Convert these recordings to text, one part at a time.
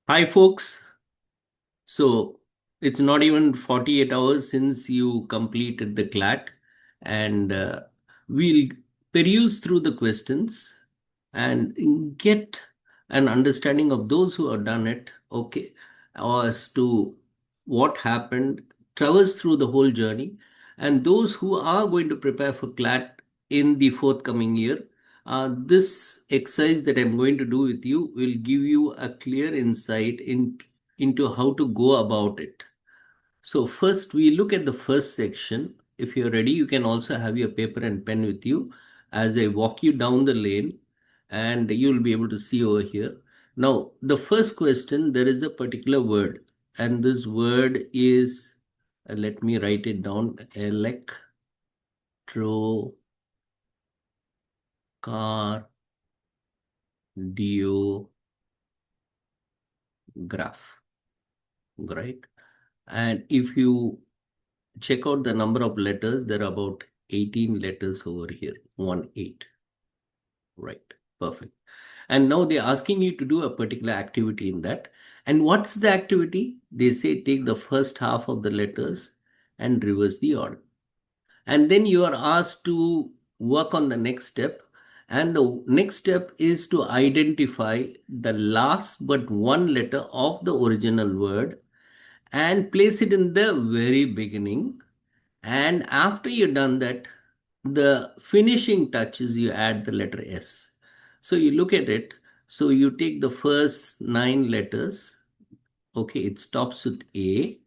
Hi, folks. So it's not even 48 hours since you completed the CLAT, and we'll peruse through the questions and get an understanding of those who have done it, okay, as to what happened, traverse through the whole journey, and those who are going to prepare for CLAT in the forthcoming year. This exercise that I'm going to do with you will give you a clear insight into how to go about it. So first we look at the first section. If you're ready, you can also have your paper and pen with you as I walk you down the lane and you'll be able to see over here. Now, the first question, there is a particular word and this word is, let me write it down, electrocardiograph, right? And if you check out the number of letters, there are about 18 letters over here, 1 8, right? Perfect. And now they're asking you to do a particular activity in that. And what's the activity? They say take the first half of the letters and reverse the order. And then you are asked to work on the next step. And the next step is to identify the last but one letter of the original word and place it in the very beginning. And after you've done that, the finishing touch is you add the letter S. So you look at it. So you take the first 9 letters. Okay, it stops with A.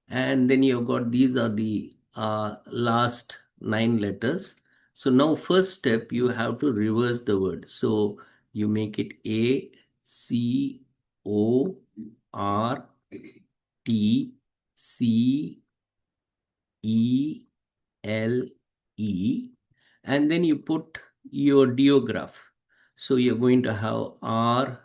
And then you've got these are the last 9 letters. So now first step, you have to reverse the word. So you make it ACORTCELE, and then you put your diograph. So you're going to have RDIOGRAPH.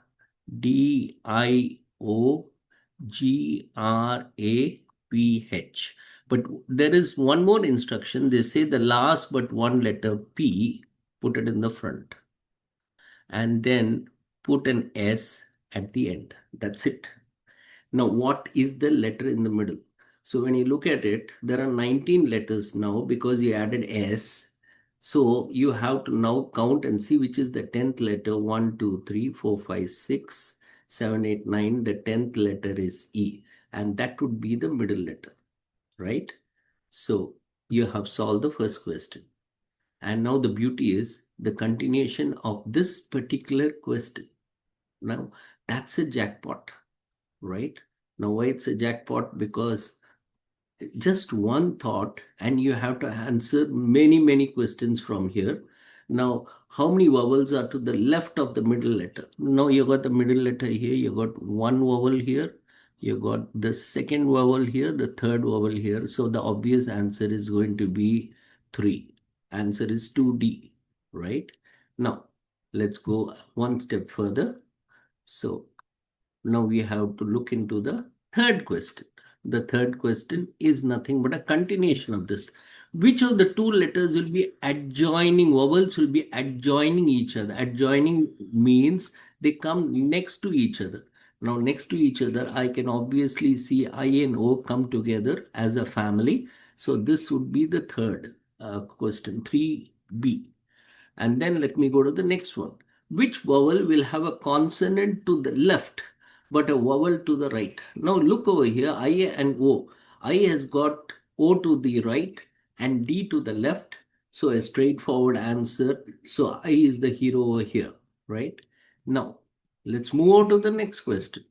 But there is one more instruction. They say the last but one letter P, put it in the front, and then put an S at the end. That's it. Now, what is the letter in the middle? So when you look at it, there are 19 letters now because you added S. So you have to now count and see which is the 10th letter. 1, 2, 3, 4, 5, 6, 7, 8, 9. The 10th letter is E. And that would be the middle letter, right? So you have solved the first question. And now the beauty is the continuation of this particular question. Now that's a jackpot, right? Now, why it's a jackpot? Because just one thought and you have to answer many, many questions from here. Now, how many vowels are to the left of the middle letter? Now, you got the middle letter here, you got one vowel here, you got the second vowel here, the third vowel here. So, the obvious answer is going to be 3. Answer is 2D, right? Now, let's go one step further. So, now we have to look into the third question. The third question is nothing but a continuation of this. Which of the two letters will be adjoining, vowels will be adjoining each other? Adjoining means they come next to each other. Now, next to each other, I can obviously see I and O come together as a family. So, this would be the third question, 3B. And then let me go to the next one. Which vowel will have a consonant to the left but a vowel to the right? Now look over here, I and O. I has got O to the right and D to the left. So a straightforward answer. So I is the hero over here, right? Now let's move on to the next question.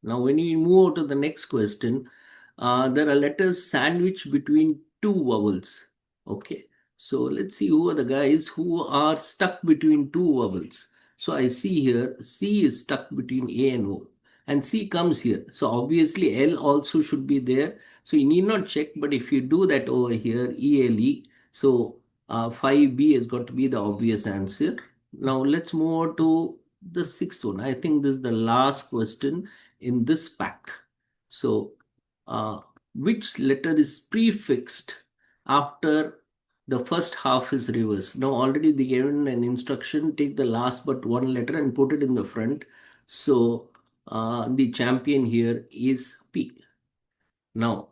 Now when you move on to the next question, there are letters sandwiched between two vowels. Okay. So let's see who are the guys who are stuck between two vowels. So I see here C is stuck between A and O. And C comes here. So obviously L also should be there. So you need not check, but if you do that over here, ELE, so 5B has got to be the obvious answer. Now let's move on to the sixth one. I think this is the last question in this pack. So uh, which letter is prefixed after the first half is reversed? Now already they given an instruction, take the last but one letter and put it in the front. So the champion here is P. Now,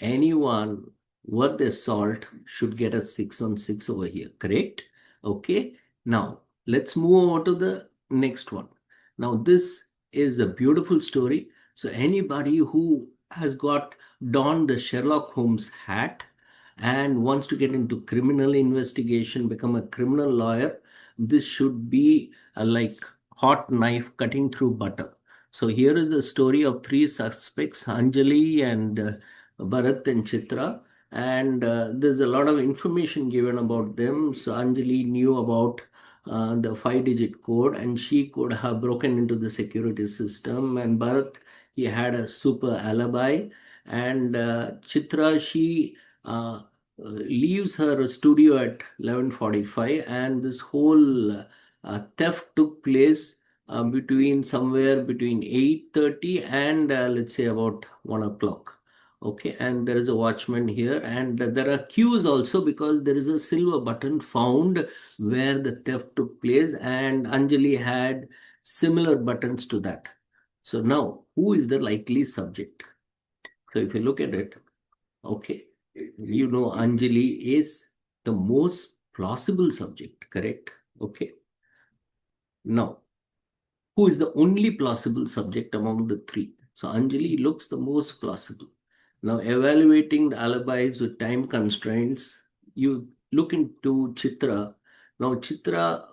anyone worth their salt should get a 6 on 6 over here, correct? Okay. Now, let's move over to the next one. Now, this is a beautiful story. So, anybody who has got donned the Sherlock Holmes hat and wants to get into criminal investigation, become a criminal lawyer, this should be like hot knife cutting through butter. So, here is the story of three suspects, Anjali and Bharat and Chitra, and there's a lot of information given about them. So Anjali knew about the five-digit code, and she could have broken into the security system. And Bharat, he had a super alibi, and Chitra, she leaves her studio at 11:45, and this whole theft took place between somewhere between 8:30 and let's say about 1 o'clock. Okay, and there is a watchman here, and there are queues also because there is a silver button found where the theft took place, and Anjali had similar buttons to that. So now, who is the likely subject? So if you look at it, okay, you know Anjali is the most plausible subject, correct? Okay. Now, who is the only plausible subject among the three? So Anjali looks the most plausible. Now, evaluating the alibis with time constraints, you look into Chitra. Now, Chitra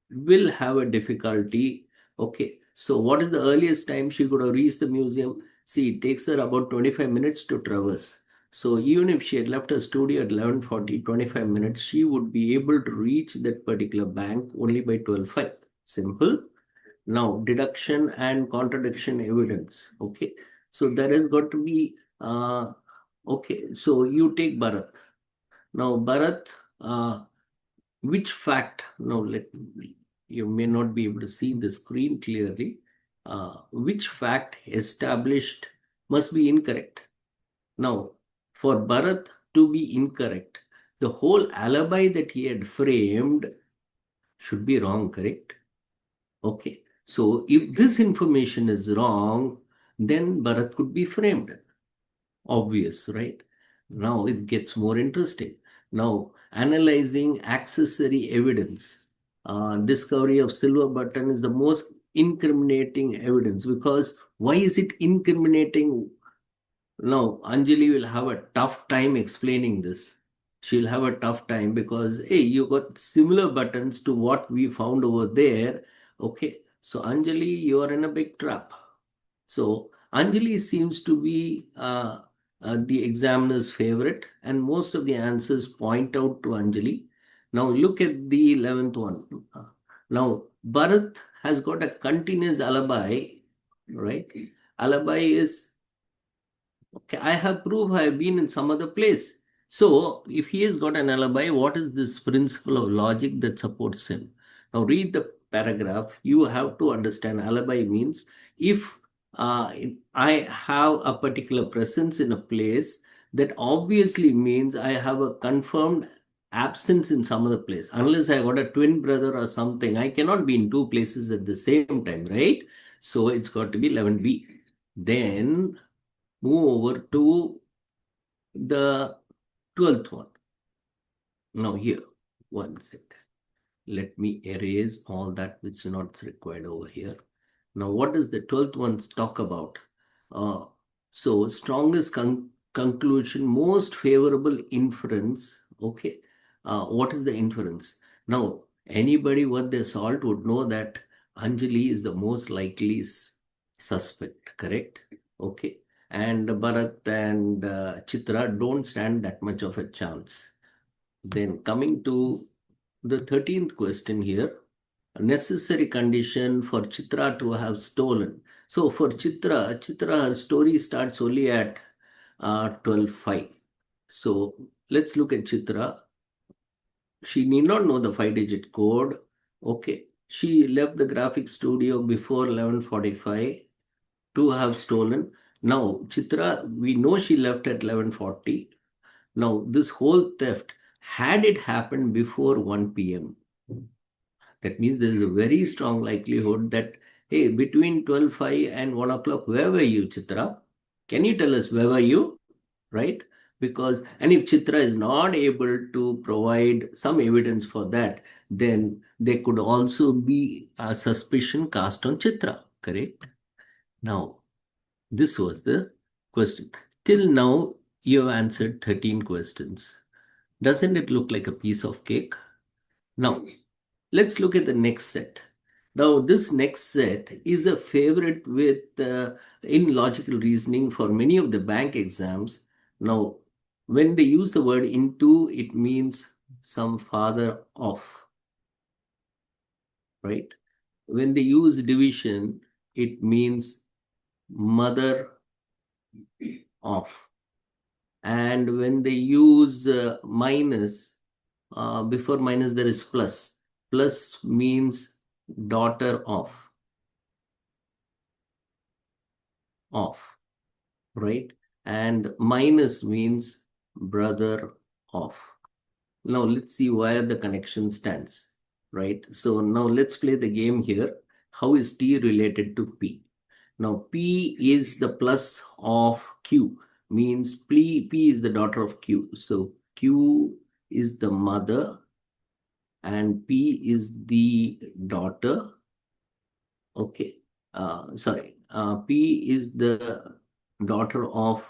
will have a difficulty. Okay, so what is the earliest time she could have reached the museum? See, it takes her about 25 minutes to traverse. So even if she had left her studio at 11:40, 25 minutes, she would be able to reach that particular bank only by 12:05. Simple. Now, deduction and contradiction evidence. Okay, so there has got to be okay. So you take Bharat. Now, Bharat, which fact? Now, you may not be able to see the screen clearly. Which fact established must be incorrect? Now, for Bharat to be incorrect, the whole alibi that he had framed should be wrong, correct? Okay. So if this information is wrong, then Bharat could be framed. Obvious, right? Now it gets more interesting. Now, analyzing accessory evidence, discovery of silver button is the most incriminating evidence because why is it incriminating? Now, Anjali will have a tough time explaining this. She'll have a tough time because, hey, you got similar buttons to what we found over there. Okay, so Anjali, you are in a big trap. So, Anjali seems to be the examiner's favorite, and most of the answers point out to Anjali. Now, look at the 11th one. Now, Bharat has got a continuous alibi, right? Alibi is okay, I have proof I have been in some other place. So, if he has got an alibi, what is this principle of logic that supports him? Now, read the paragraph. You have to understand alibi means if I have a particular presence in a place, that obviously means I have a confirmed absence in some other place. Unless I got a twin brother or something, I cannot be in two places at the same time, right? So, it's got to be 11B. Then move over to the 12th one. Now here, one sec. Let me erase all that which is not required over here. Now what does the 12th one talk about? So strongest conclusion, most favorable inference. Okay. What is the inference? Now, anybody worth their salt would know that Anjali is the most likely suspect, correct? Okay. And Bharat and Chitra don't stand that much of a chance. Then coming to the 13th question here, a necessary condition for Chitra to have stolen. So for Chitra, her story starts only at 12:05. So let's look at Chitra. She need not know the five-digit code. Okay. She left the graphic studio before 11:45 to have stolen. Now, Chitra, we know she left at 11:40. Now, this whole theft, had it happened before 1 p.m., that means there is a very strong likelihood that Hey, between 12:05 and 1 o'clock, where were you, Chitra? Can you tell us where were you? Right? Because, and if Chitra is not able to provide some evidence for that, then there could also be a suspicion cast on Chitra, correct? Now, this was the question. Till now, you have answered 13 questions. Doesn't it look like a piece of cake? Now, let's look at the next set. Now, this next set is a favorite with in logical reasoning for many of the bank exams. Now, when they use the word into, it means some father of, right? When they use division, it means mother of. And when they use minus, before minus there is plus. Plus means daughter of, right? And minus means brother of. Now let's see where the connection stands, right? So now let's play the game here. How is T related to P? Now P is the plus of Q, means P is the daughter of Q. So Q is the mother and P is the daughter. Okay. Sorry. P is the daughter of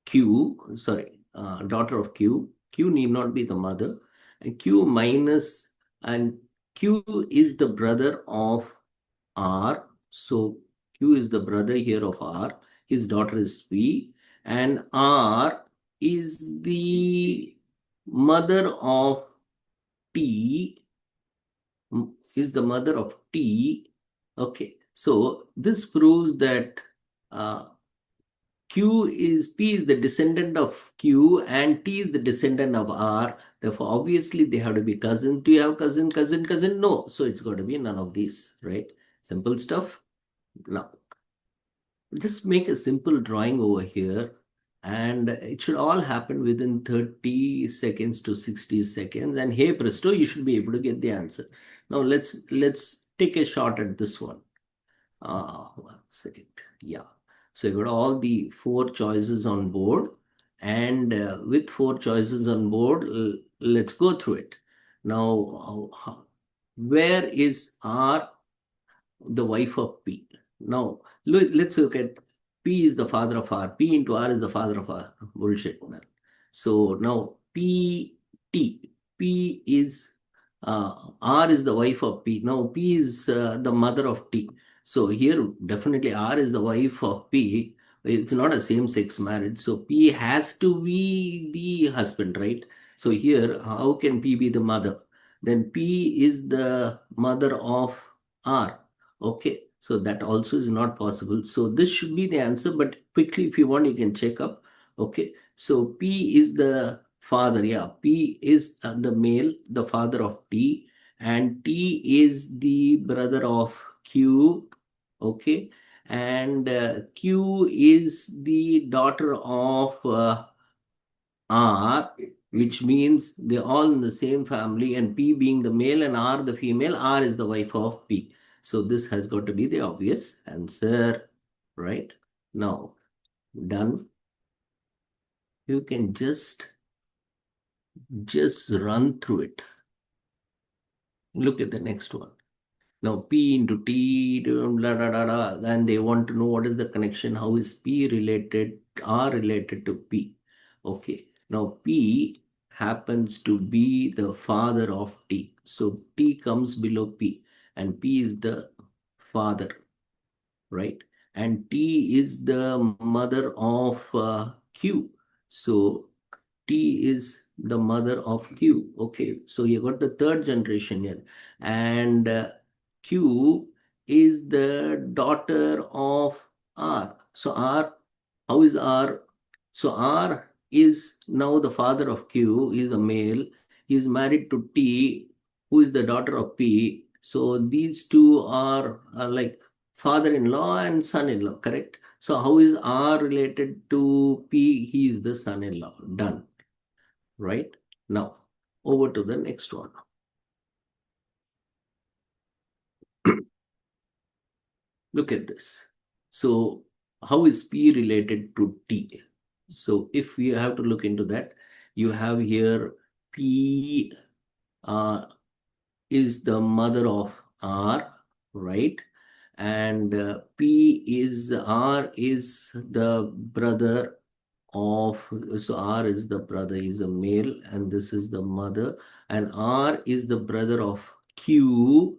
Q. Sorry. Daughter of Q. Q need not be the mother. And Q minus, and Q is the brother of R. So Q is the brother here of R. His daughter is P. And R is the mother of T, is the mother of T. Okay, so this proves that uh, P is the descendant of Q and T is the descendant of R. Therefore, obviously they have to be cousins. Do you have cousin? No. So it's got to be none of these, right? Simple stuff. Now, just make a simple drawing over here, and it should all happen within 30 seconds to 60 seconds. And hey presto, you should be able to get the answer. Now let's take a shot at this one. 1 second. Yeah. So you got all the four choices on board, and with four choices on board, let's go through it. Now, where is R the wife of P? Now, let's look at P is the father of R. P into R is the father of R. Bullshit, man. So now P is R is the wife of P. Now P is the mother of T. So here definitely R is the wife of P. It's not a same-sex marriage. So P has to be the husband, right? So here, how can P be the mother? Then P is the mother of R. Okay, so that also is not possible. So this should be the answer, but quickly, if you want, you can check up. Okay, so P is the father. Yeah, P is the male, the father of T, and T is the brother of Q. Okay, and Q is the daughter of R, which means they're all in the same family, and P being the male and R the female, R is the wife of P. So this has got to be the obvious answer, right? Now, done. You can just run through it. Look at the next one. Now P into T, blah, blah, blah, blah, and they want to know what is the connection, how is P related, R related to P. Okay, now P happens to be the father of T. So T comes below P, and P is the father, right? And T is the mother of Q. So T is the mother of Q. Okay, so you got the third generation here. And Q is the daughter of R. So R, how is R? So R is now the father of Q, is a male. He is married to T, who is the daughter of P. So these two are like father-in-law and son-in-law, correct? So how is R related to P? He is the son-in-law. Done. Right? Now, over to the next one. Look at this. So how is P related to T? So if we have to look into that, you have here P uh, is the mother of R, right? And P is R is the brother of, so R is the brother, is a male, and this is the mother, and R is the brother of Q.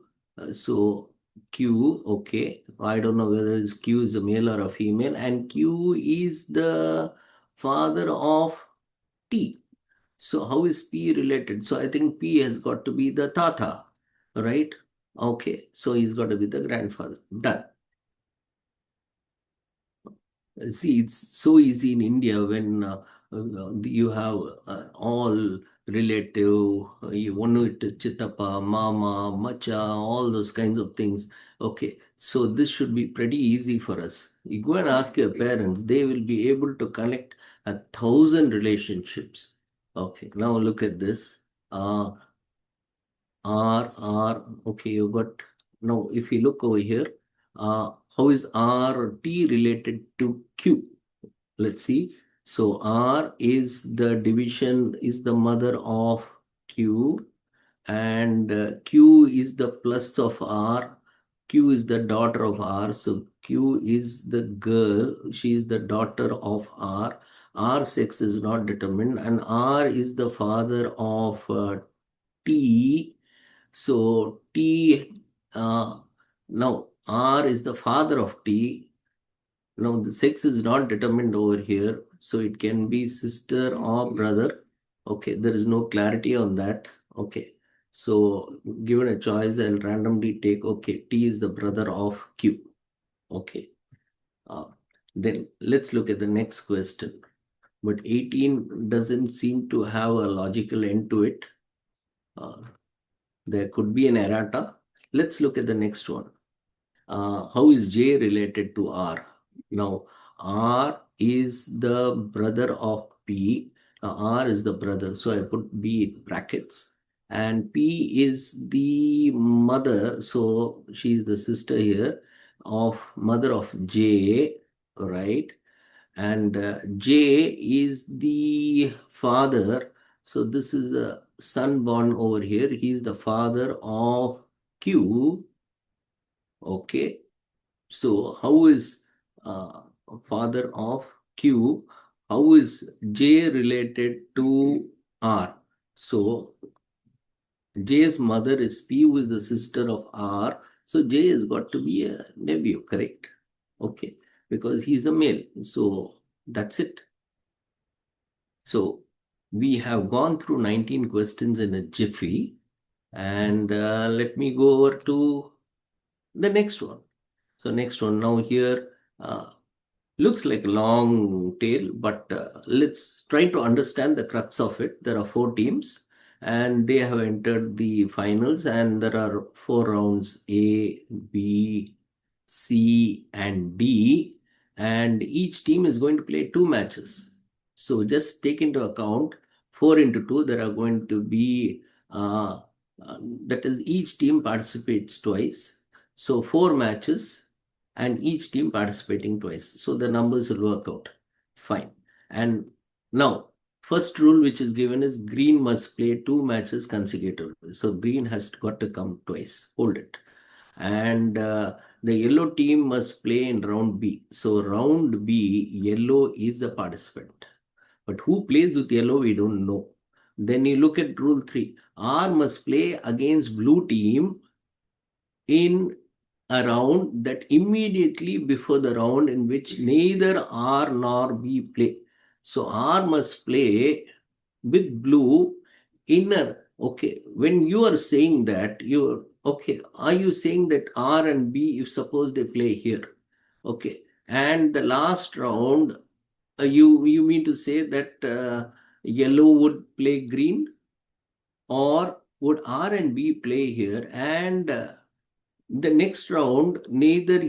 So Q, okay, I don't know whether it's Q is a male or a female, and Q is the father of T. So how is P related? So I think P has got to be the Tata, right? Okay, so he's got to be the grandfather. Done. See, it's so easy in India when you have all relative, you want to chitapa, mama, macha, all those kinds of things. Okay, so this should be pretty easy for us. You go and ask your parents, they will be able to connect 1,000 relationships. Okay, now look at this. Uh, okay, you got, now if you look over here, how is R T related to Q? Let's see. So R is the division, is the mother of Q, and Q is the plus of R. Q is the daughter of R. So Q is the girl. She is the daughter of R. R sex is not determined, and R is the father of T. So T, now R is the father of T. Now the sex is not determined over here. So it can be sister or brother. Okay, there is no clarity on that. Okay. So given a choice, I'll randomly take, okay, T is the brother of Q. Okay. Uh, then let's look at the next question. But 18 doesn't seem to have a logical end to it. There could be an errata. Let's look at the next one. How is J related to R? Now, R is the brother of P. R is the brother, so I put B in brackets. And P is the mother, so she is the sister here of mother of J, right? And J is the father. So this is a son born over here. He is the father of Q. Okay. So how is uh, father of Q? How is J related to R? So J's mother is P, who is the sister of R. So J has got to be a nephew, correct? Okay, because he's a male. So that's it. So we have gone through 19 questions in a jiffy, and let me go over to the next one. So next one now here looks like a long tail, but let's try to understand the crux of it. There are four teams, and they have entered the finals, and there are four rounds: A, B, C, and D, and each team is going to play two matches. So just take into account 4 into 2. There are going to be that is, each team participates twice. So 4 matches and each team participating twice. So the numbers will work out fine. And now, first rule which is given is green must play 2 matches consecutively. So green has got to come twice. Hold it. And the yellow team must play in round B. So round B, yellow is a participant. But who plays with yellow, we don't know. Then you look at rule 3. R must play against blue team in a round that immediately before the round in which neither R nor B play. So R must play with blue inner. Okay, when you are saying that, you're okay. Are you saying that R and B, if suppose they play here, okay, and the last round, you mean to say that yellow would play green, or would R and B play here, and the next round, neither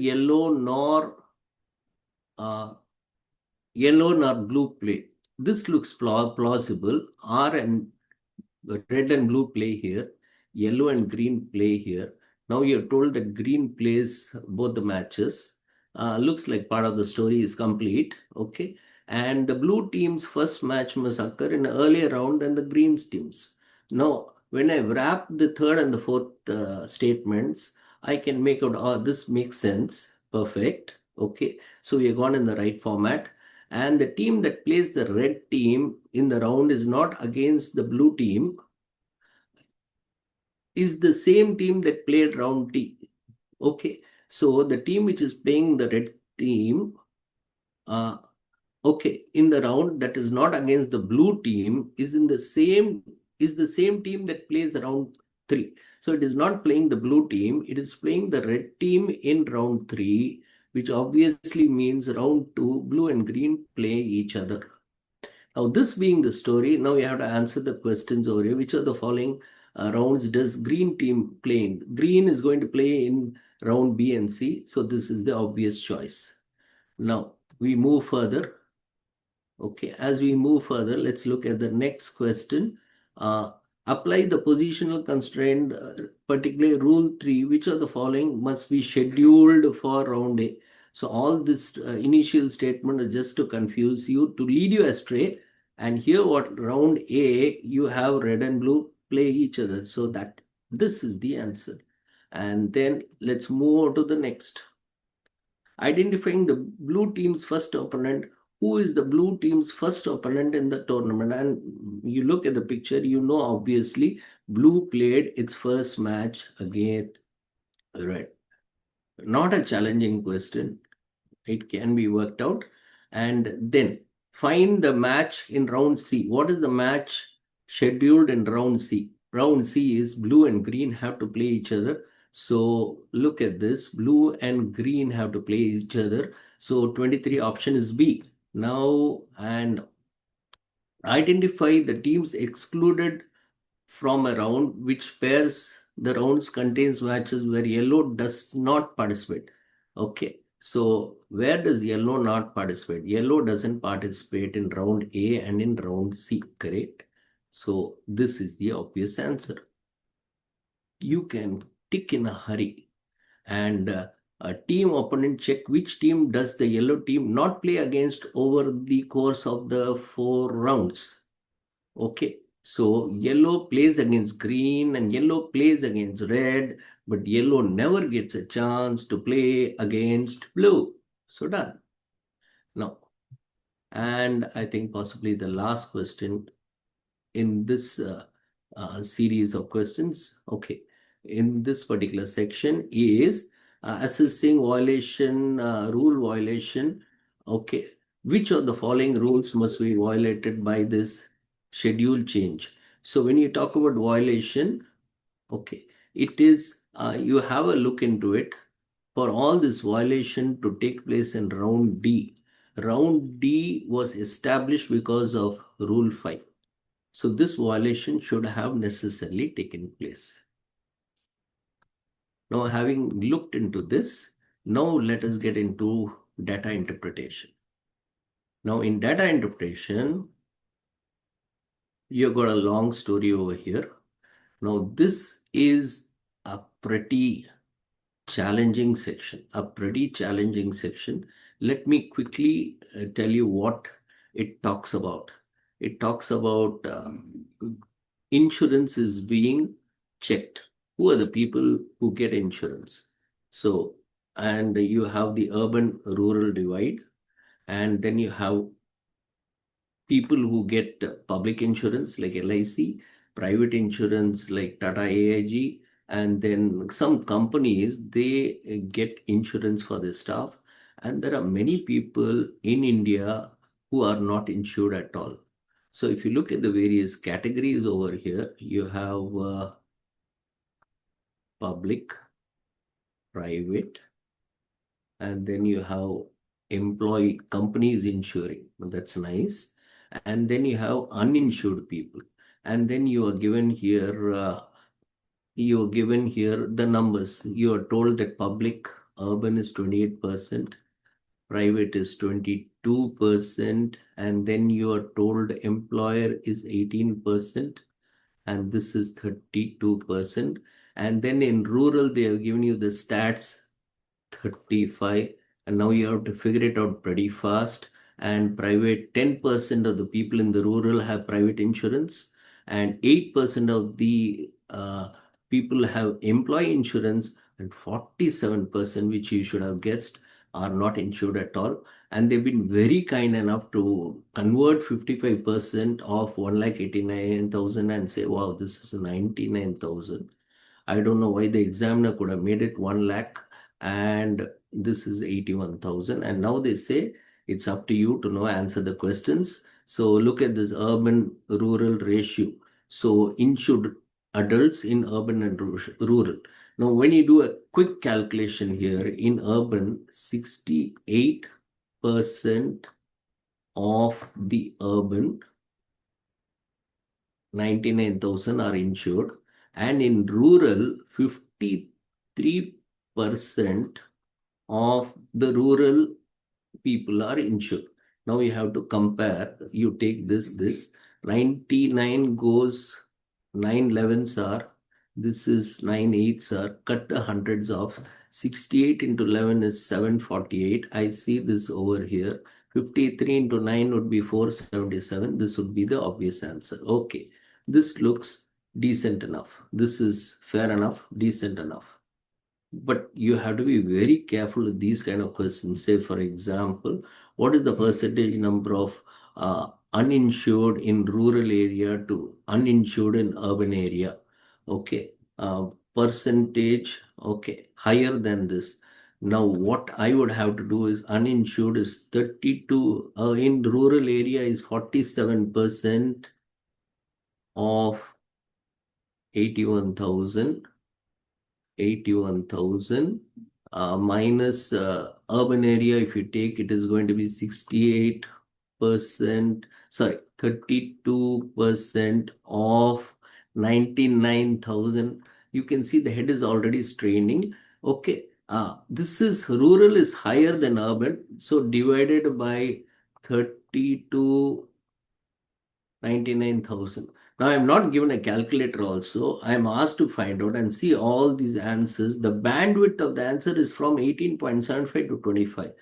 uh, yellow nor blue play. This looks plausible. R and red and blue play here. Yellow and green play here. Now you're told that green plays both the matches. Looks like part of the story is complete. Okay. And the blue team's first match must occur in an earlier round than the green team's. Now, when I wrap the third and the fourth statements, I can make out, oh, this makes sense. Perfect. Okay. So we have gone in the right format. And the team that plays the red team in the round is not against the blue team, is the same team that played round T. Okay. So the team which is playing the red team, uh, okay, in the round that is not against the blue team is the same team that plays round 3. So it is not playing the blue team, it is playing the red team in round 3, which obviously means round 2, blue and green play each other. Now, this being the story, now you have to answer the questions over here. Which of the following rounds does green team play in? Green is going to play in round B and C. So this is the obvious choice. Now, we move further. Okay, as we move further, let's look at the next question. Uh, Apply the positional constraint, particularly rule 3. Which of the following must be scheduled for round A? So all this initial statement is just to confuse you, to lead you astray. And here what round A, you have red and blue play each other. So that this is the answer. And then let's move on to the next. Identifying the blue team's first opponent. Who is the blue team's first opponent in the tournament? And you look at the picture, you know, obviously, blue played its first match against red. Not a challenging question. It can be worked out. And then find the match in round C. What is the match scheduled in round C? Round C is blue and green have to play each other. So look at this, blue and green have to play each other. So 23 option is B. Now, and identify the teams excluded from a round, which pairs the rounds contains matches where yellow does not participate. Okay, so where does yellow not participate? Yellow doesn't participate in round A and in round C, correct? So this is the obvious answer. You can tick in a hurry. And a team opponent check, which team does the yellow team not play against over the course of the 4 rounds? Okay, so yellow plays against green and yellow plays against red, but yellow never gets a chance to play against blue. So done. Now, and I think possibly the last question in this series of questions, okay, in this particular section is assessing violation, rule violation. Okay, which of the following rules must be violated by this schedule change? So when you talk about violation, okay, it is you have a look into it. For all this violation to take place in round D, round D was established because of rule 5. So this violation should have necessarily taken place. Now, having looked into this, now let us get into data interpretation. Now, in data interpretation, you've got a long story over here. Now, this is a pretty challenging section, Let me quickly tell you what it talks about. It talks about insurance is being checked. Who are the people who get insurance? So, and you have the urban rural divide, and then you have people who get public insurance like LIC, private insurance like Tata AIG, and then some companies, they get insurance for their staff. And there are many people in India who are not insured at all. So if you look at the various categories over here, you have public, private, and then you have employee companies insuring. That's nice. And then you have uninsured people. And then you are given here the numbers. You are told that public urban is 28%, private is 22%, and then you are told employer is 18%, and this is 32%. And then in rural, they have given you the stats 35, and now you have to figure it out pretty fast. And private, 10% of the people in the rural have private insurance, and 8% of the people have employee insurance, and 47%, which you should have guessed, are not insured at all. And they've been very kind enough to convert 55% of 1,89,000 and say, wow, this is 99,000. I don't know why the examiner could have made it 1 lakh and this is 81,000. And now they say it's up to you to know, answer the questions. So look at this urban rural ratio. So insured adults in urban and rural. Now, when you do a quick calculation here, in urban, 68% of the urban 99,000 are insured, and in rural 53% of the rural people are insured. Now you have to compare. You take this 99 goes, 9 11s are, this is 9 8s are, cut the hundreds off. 68 into 11 is 748. I see this over here. 53 into 9 would be 477. This would be the obvious answer. Okay, this looks decent enough. This is fair enough, decent enough. But you have to be very careful with these kind of questions. Say, for example, what is the percentage number of uninsured in rural area to uninsured in urban area? Okay, percentage, okay, higher than this. Now, what I would have to do is uninsured is 32, in rural area is 47% of 81,000. 81,000 minus urban area, if you take, it is going to be 68%, sorry, 32% of 99,000. You can see the head is already straining. Okay, this is rural is higher than urban, so divided by 32, 99,000. Now I'm not given a calculator also. I'm asked to find out and see all these answers. The bandwidth of the answer is from 18.75 to 25.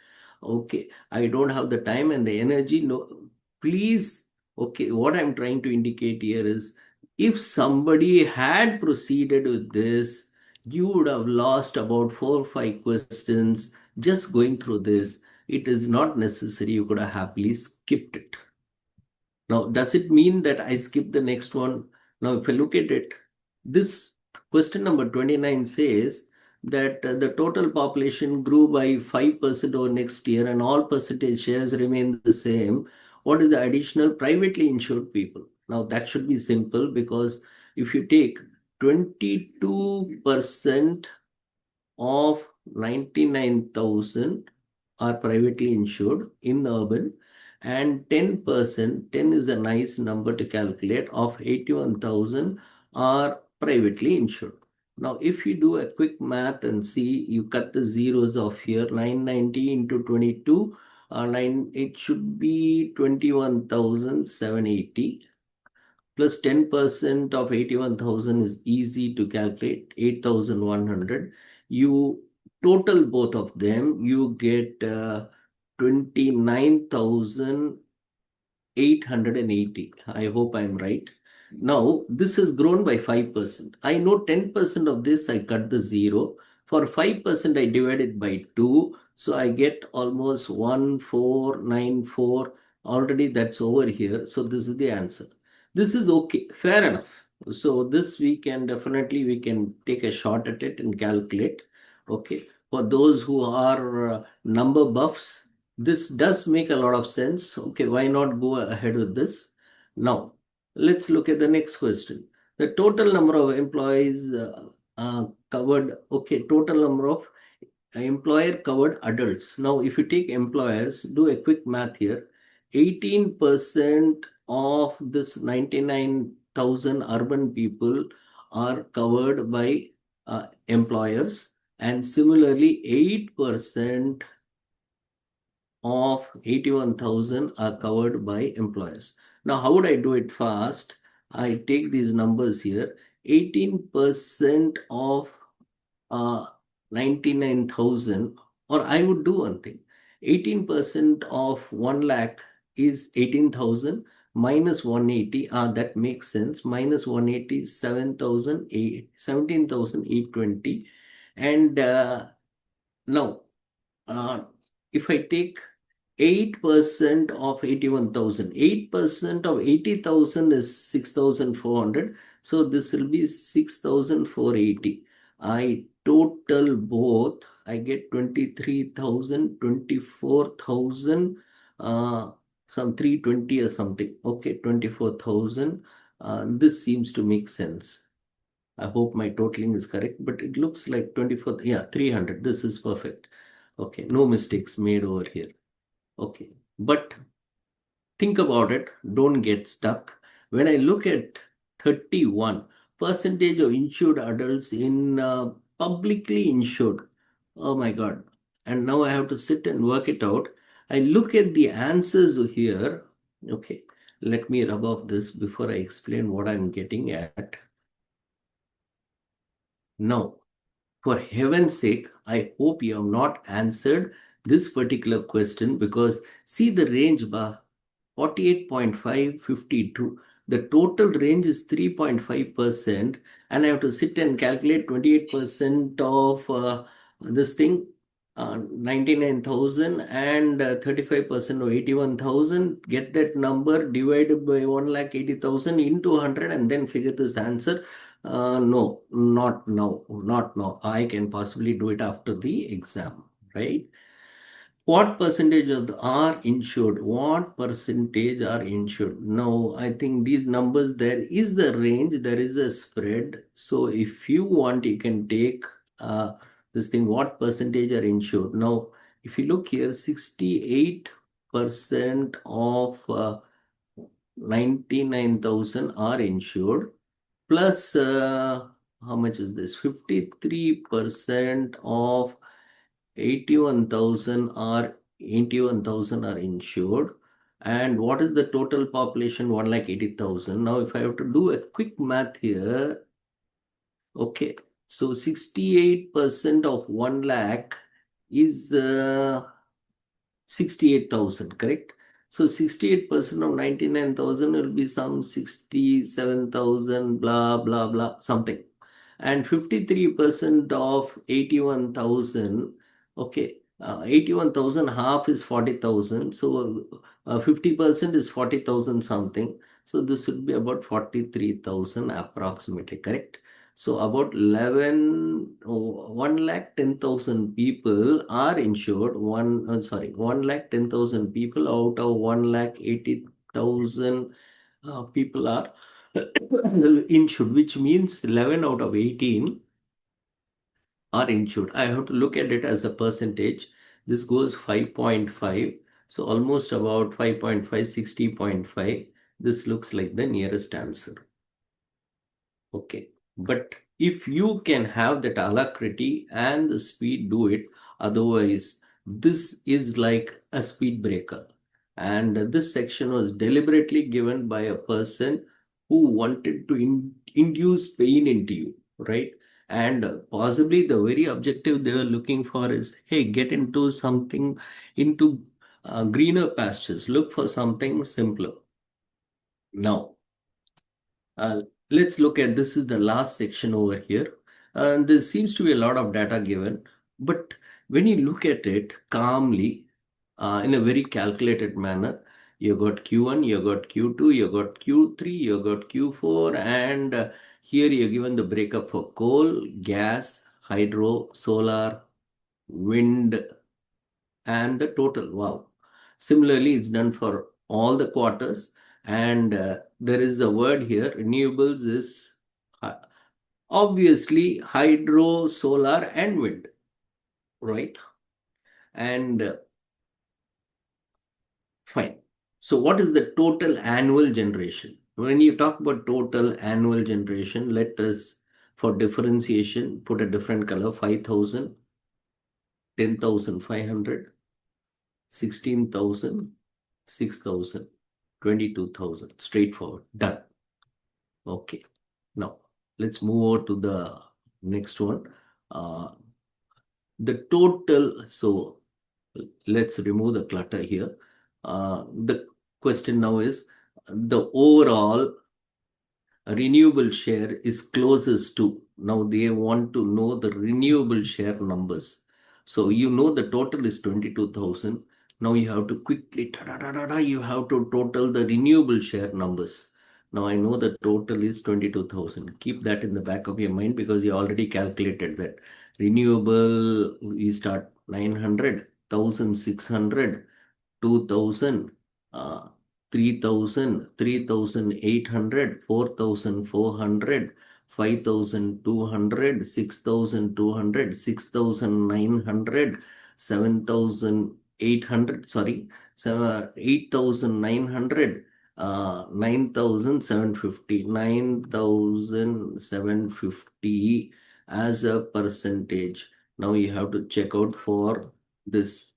Okay, I don't have the time and the energy. No, please. Okay, what I'm trying to indicate here is if somebody had proceeded with this, you would have lost about 4 or 5 questions just going through this. It is not necessary. You could have happily skipped it. Now, does it mean that I skip the next one? Now, if I look at it, this question number 29 says that the total population grew by 5% over next year and all percentage shares remain the same. What is the additional privately insured people? Now, that should be simple because if you take 22% of 99,000 are privately insured in urban, and 10%, 10 is a nice number to calculate, of 81,000 are privately insured. Now, if you do a quick math and see, you cut the zeros off here, 990 into 22, it should be 21,780 plus 10% of 81,000 is easy to calculate, 8,100. You total both of them, you get 29,880. I hope I'm right. Now, this has grown by 5%. I know 10% of this, I cut the zero. For 5%, I divide it by 2. So I get almost 1494. Already that's over here. So this is the answer. This is okay, fair enough. So this we can definitely, we can take a shot at it and calculate. Okay. For those who are number buffs, this does make a lot of sense. Okay, why not go ahead with this? Now, let's look at the next question. The total number of employees covered, okay, total number of employer covered adults. Now, if you take employers, do a quick math here. 18% of this 99,000 urban people are covered by employers, and similarly 8% of 81,000 are covered by employers. Now, how would I do it fast? I take these numbers here. 18% of 99,000, or I would do one thing. 18% of 1 lakh is 18,000 minus 180. That makes sense. Minus 180 is 17,820. And now, uh, if I take 8% of 81,000, 8% of 80,000 is 6,400. So this will be 6,480. I total both, I get 23,000, 24,000, some 320 or something. Okay, 24,000. This seems to make sense. I hope my totaling is correct, but it looks like 24, yeah, 300. This is perfect. Okay, no mistakes made over here. Okay, but think about it, don't get stuck. When I look at 31 percentage of insured adults in publicly insured, oh my God. And now I have to sit and work it out. I look at the answers here. Okay, let me rub off this before I explain what I'm getting at. Now, for heaven's sake, I hope you have not answered this particular question, because see the range bar 48.5, 52. The total range is 3.5%, and I have to sit and calculate 28% of this thing, 99,000, and 35% of 81,000. Get that number divided by 1,80,000 into 100 and then figure this answer. No, not now, not now. I can possibly do it after the exam, right? What percentage of are insured? What percentage are insured? No, I think these numbers, there is a range, there is a spread. So if you want, you can take this thing, what percentage are insured? Now, if you look here, 68% of 99,000 are insured, plus how much is this? 53% of 81,000 are insured. And what is the total population? 1,80,000. Now, if I have to do a quick math here, okay, so 68% of 1 lakh is 68,000, correct? So 68% of 99,000 will be some 67,000, blah, blah, blah, something. And 53% of 81,000, okay, 81,000, half is 40,000. So 50% is 40,000 something. So this would be about 43,000 approximately, correct? So about 1 lakh 10,000 people are insured. 1 lakh 10,000 people out of 1 lakh 80,000 people are insured, which means 11 out of 18 are insured. I have to look at it as a percentage. This goes 5.5. So almost about 5.5, 60.5. This looks like the nearest answer. Okay. But if you can have that alacrity and the speed, do it. Otherwise, this is like a speed breaker. And this section was deliberately given by a person who wanted to induce pain into you, right? And possibly the very objective they were looking for is, hey, get into something, into greener pastures. Look for something simpler. Now, uh, let's look at, this is the last section over here. There seems to be a lot of data given, but when you look at it calmly, in a very calculated manner, you got Q1, you got Q2, you got Q3, you got Q4, and here you're given the breakup for coal, gas, hydro, solar, wind, and the total. Wow. Similarly, it's done for all the quarters. And there is a word here, renewables is obviously hydro, solar, and wind, right? And fine. So what is the total annual generation? When you talk about total annual generation, let us, for differentiation, put a different color: 5,000, 10,500, 16,000, 6,000, 22,000. Straightforward. Done. Okay. Now, let's move over to the next one. Uh, the total, so let's remove the clutter here. The question now is the overall renewable share is closest to. Now they want to know the renewable share numbers. So you know the total is 22,000. Now you have to quickly, you have to total the renewable share numbers. Now I know the total is 22,000. Keep that in the back of your mind because you already calculated that. Renewable, we start 900, 1,600, 2,000, uh, 3,000, 3,800, 4,400, 5,200, 6,200, 6,900, 7,800, sorry, 8,900, 9,750, 9,750 as a percentage. Now you have to check out for this.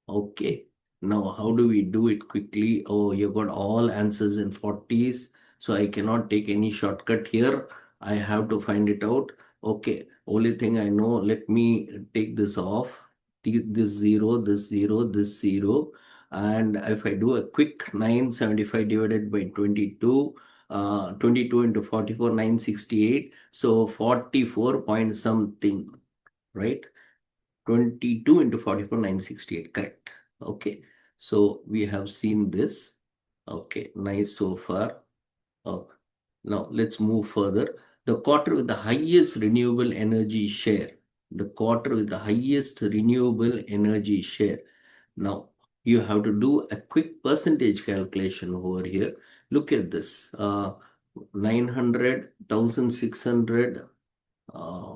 Okay. Now, how do we do it quickly? Oh, you got all answers in 40s. So I cannot take any shortcut here. I have to find it out. Okay. Only thing I know, let me take this off. This zero, this zero, this zero. And if I do a quick 975 divided by 22, 22 into 44, 968. So 44 point something, right? 22 into 44, 968, correct. Okay, so we have seen this. Okay, nice so far. Oh, now let's move further. The quarter with the highest renewable energy share. The quarter with the highest renewable energy share. Now, you have to do a quick percentage calculation over here. Look at this. 900, 1,600,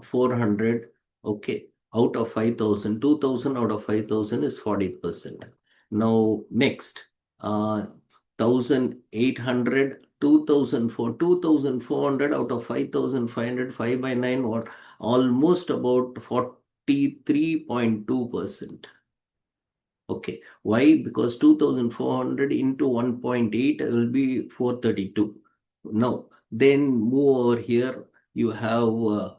400, okay, out of 5,000, 2,000 out of 5,000 is 40%. Now, next, 1,800, 2,400 out of 5,500, 5 by 9, what? Almost about 43.2%. Okay, why? Because 2,400 into 1.8 will be 432. Now, then move over here, you have uh,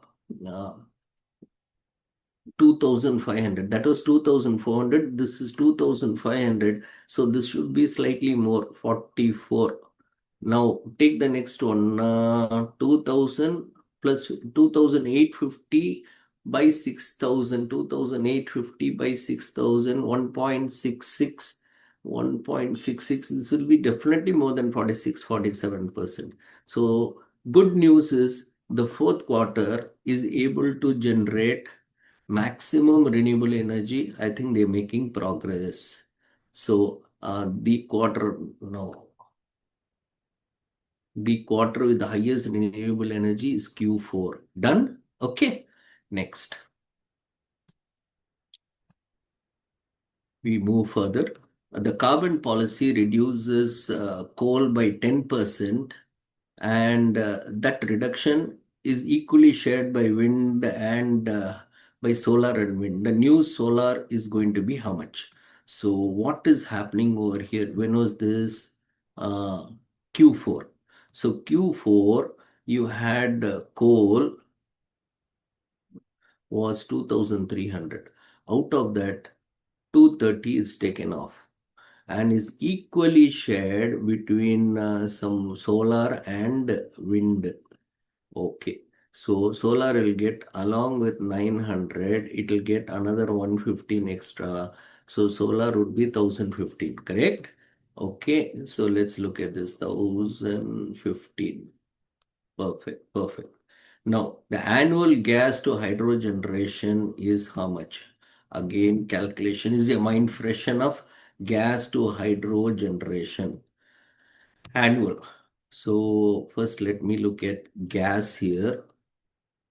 2,500. That was 2,400. This is 2,500. So this should be slightly more, 44. Now take the next one. 2,000 plus 2,850 by 6,000. 2,850 by 6,000. 1.66. 1.66. This will be definitely more than 46, 47%. So good news is the fourth quarter is able to generate maximum renewable energy. I think they're making progress. So the quarter, no, the quarter with the highest renewable energy is Q4. Done? Okay. Next, we move further. The carbon policy reduces coal by 10%, and that reduction is equally shared by wind and by solar and wind. The new solar is going to be how much? So what is happening over here? When was this? Q4. So Q4, you had coal was 2,300. Out of that, 230 is taken off and is equally shared between some solar and wind. Okay. So solar will get along with 900, it will get another 115 extra. So solar would be 1,015, correct? Okay. So let's look at this 1,015. Perfect. Perfect. Now, the annual gas to hydro generation is how much? Again, calculation. Is your mind fresh enough? Gas to hydro generation. Annual. So first let me look at gas here.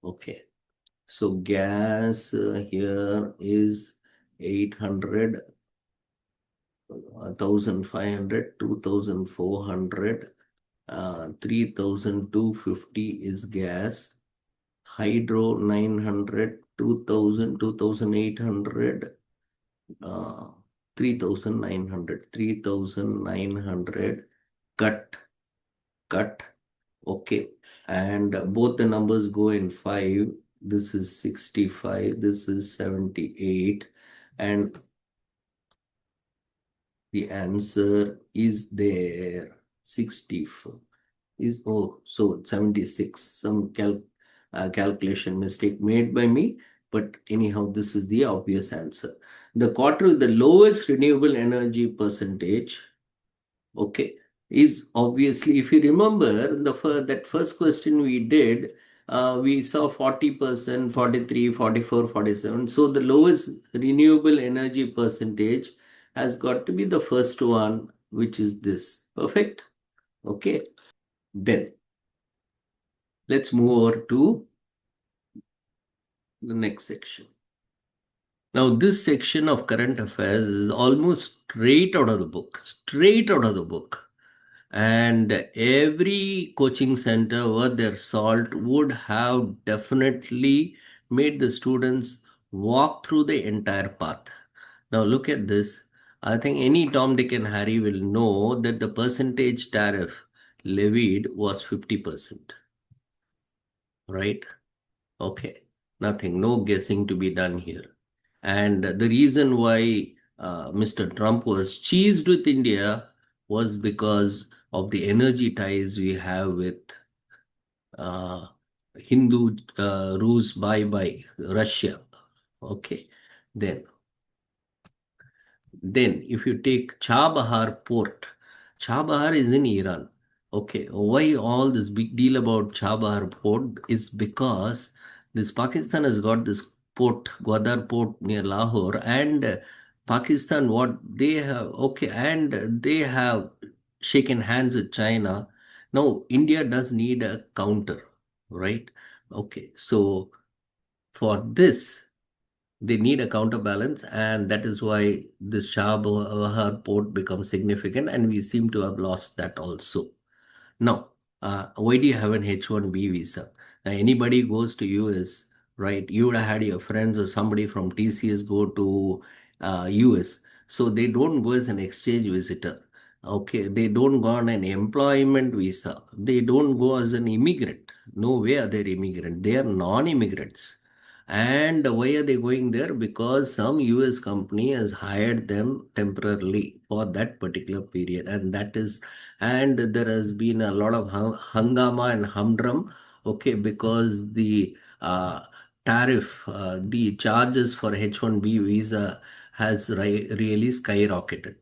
Okay. So gas here is 800, 1,500, 2,400, 3,250 is gas. Hydro 900, 2,000, 2,800, 3,900, 3,900, cut, cut. Okay. And both the numbers go in 5. This is 65. This is 78. And the answer is there. 64 is, oh, so 76. Some calculation mistake made by me. But anyhow, this is the obvious answer. The quarter with the lowest renewable energy percentage, okay, is obviously, if you remember that first question we did, we saw 40%, 43, 44, 47. So the lowest renewable energy percentage has got to be the first one, which is this. Perfect. Okay. Then let's move over to the next section. Now, this section of current affairs is almost straight out of the book, straight out of the book. And every coaching center worth their salt would have definitely made the students walk through the entire path. Now, look at this. I think any Tom, Dick, and Harry will know that the percentage tariff levied was 50%, right? Okay, nothing, no guessing to be done here. And the reason why Mr. Trump was cheesed with India was because of the energy ties we have with uh, Hindu Rus by Russia. Okay, then if you take Chabahar port, Chabahar is in Iran. Okay, why all this big deal about Chabahar port is because this Pakistan has got this port, Gwadar port near Lahore, and Pakistan, what they have, okay, and they have shaken hands with China. Now, India does need a counter, right? Okay, so for this, they need a counterbalance, and that is why this Shah Bahar port becomes significant, and we seem to have lost that also. Now, why do you have an H-1B visa? Now, anybody goes to US, right? You would have had your friends or somebody from TCS go to US. So they don't go as an exchange visitor. Okay, they don't go on an employment visa. They don't go as an immigrant. No way are they immigrant. They are non-immigrants. And why are they going there? Because some US company has hired them temporarily for that particular period. And there has been a lot of hangama and humdrum, okay, because the tariff, the charges for H-1B visa has really skyrocketed.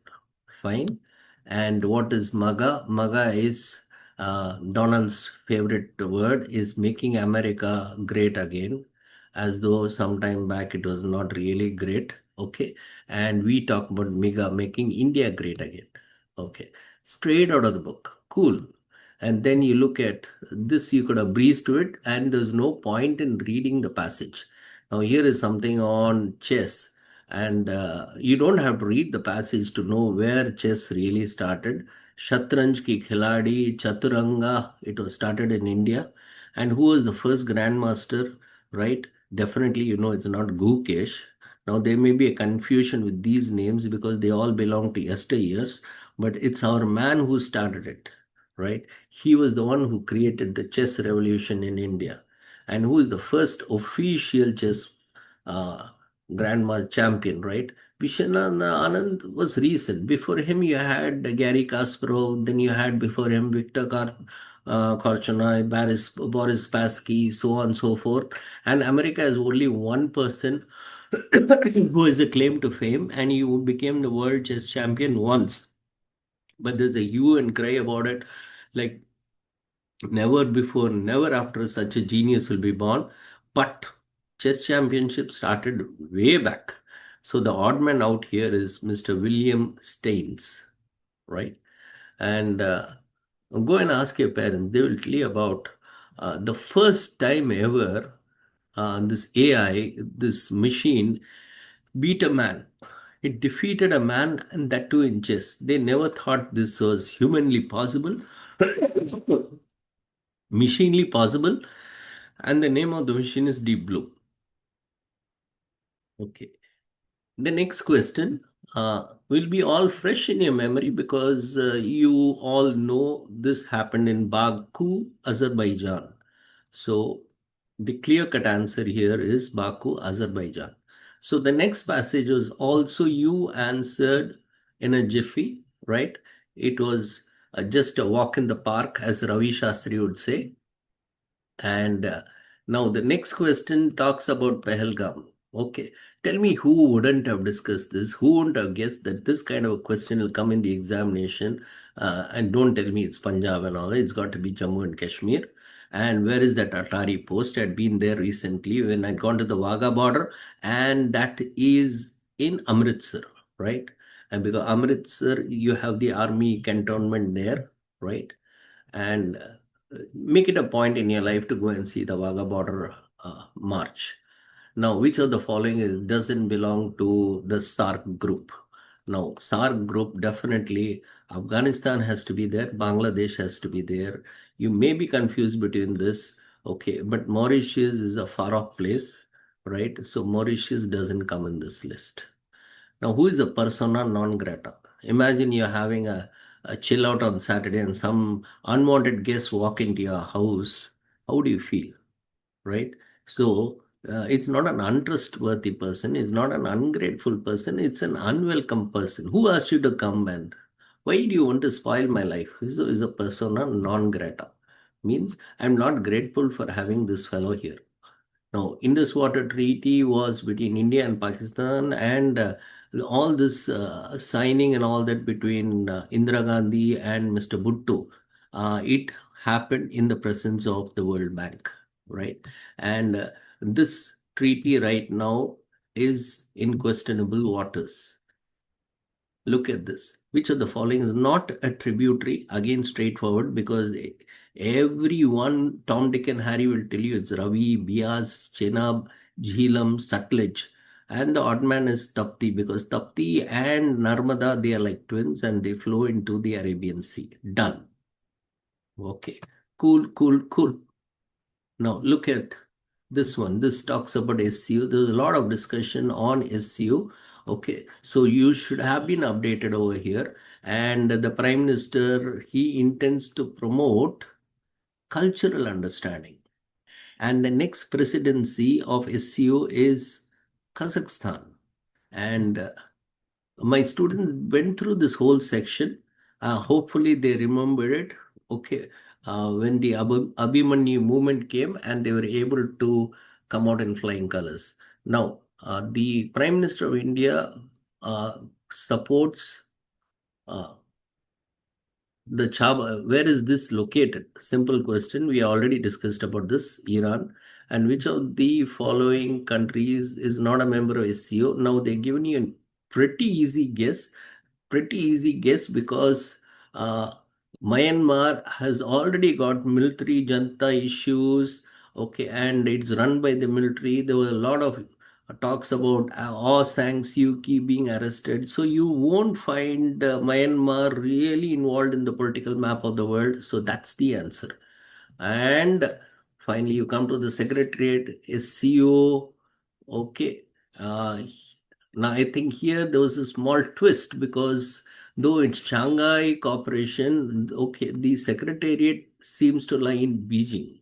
Fine. And what is MAGA? MAGA is Donald's favorite word, is making America great again, as though sometime back it was not really great. Okay. And we talk about MEGA, making India great again. Okay. Straight out of the book. Cool. And then you look at this, you could have breezed to it, and there's no point in reading the passage. Now, here is something on chess, and you don't have to read the passage to know where chess really started. Shatranj ki khiladi, Chaturanga, it was started in India. And who was the first grandmaster, right? Definitely, you know, it's not Gukesh. Now, there may be a confusion with these names because they all belong to yesteryears, but it's our man who started it, right? He was the one who created the chess revolution in India, and who is the first official chess uh, grandma champion, right? Vishwanath Anand was recent. Before him, you had Gary Kasparov. Then you had before him Victor Korchnoi, Boris Spassky, so on and so forth. And America has only one person who has a claim to fame, and he became the world chess champion once. But there's a hue and cry about it, like never before, never after such a genius will be born. But chess championship started way back. So the odd man out here is Mr. William Staines, right? And go and ask your parents. They will tell you about the first time ever this AI, this machine, beat a man. It defeated a man, and that too in chess. They never thought this was humanly possible, machinely possible, and the name of the machine is Deep Blue. Okay. The next question. will be all fresh in your memory because you all know this happened in Baku, Azerbaijan. So the clear-cut answer here is Baku, Azerbaijan. So the next passage was also you answered in a jiffy, right? It was just a walk in the park, as Ravi Shastri would say. And now the next question talks about Pahalgam. Okay, tell me who wouldn't have discussed this? Who wouldn't have guessed that this kind of a question will come in the examination? And don't tell me it's Punjab and all. It's got to be Jammu and Kashmir. And where is that Atari post? I'd been there recently when I'd gone to the Wagah border, and that is in Amritsar, right? And because Amritsar, you have the army cantonment there, right? And make it a point in your life to go and see the Wagah border march. Now, which of the following doesn't belong to the SARC group? Now, SARC group definitely, Afghanistan has to be there, Bangladesh has to be there. You may be confused between this, okay, but Mauritius is a far off place, right? So Mauritius doesn't come in this list. Now, who is a persona non grata? Imagine you're having a chill out on Saturday and some unwanted guest walk into your house. How do you feel, right? So, it's not an untrustworthy person, it's not an ungrateful person, it's an unwelcome person. Who asked you to come, and why do you want to spoil my life? So, is a persona non grata. Means I'm not grateful for having this fellow here. Now, Indus Water Treaty was between India and Pakistan, and all this signing and all that between Indira Gandhi and Mr. Bhutto, it happened in the presence of the World Bank, right? And this treaty right now is in questionable waters. Look at this. Which of the following is not a tributary? Again, straightforward, because everyone, Tom, Dick, and Harry will tell you it's Ravi, Bias, Chenab, Jhelum, Sutlej. And the odd man is Tapti, because Tapti and Narmada, they are like twins and they flow into the Arabian Sea. Done. Okay. Cool, cool, cool. Now look at this one. This talks about SCU. There's a lot of discussion on SCU. Okay, so you should have been updated over here. And the Prime Minister, he intends to promote cultural understanding. And the next presidency of SCU is Kazakhstan. And my students went through this whole section. Hopefully, they remember it. Okay. When the Abhimanyu movement came and they were able to come out in flying colors. Now, the Prime Minister of India supports uh, the Chaba. Where is this located? Simple question. We already discussed about this, Iran. And which of the following countries is not a member of SCO? Now, they've given you a pretty easy guess because uh, Myanmar has already got military junta issues, okay, and it's run by the military. There were a lot of talks about Aung San Suu Kyi being arrested. So you won't find Myanmar really involved in the political map of the world. So that's the answer. And finally, you come to the Secretariat, SCO. Okay. Uh, Now, I think here there was a small twist because though it's Shanghai Cooperation, okay, the Secretariat seems to lie in Beijing.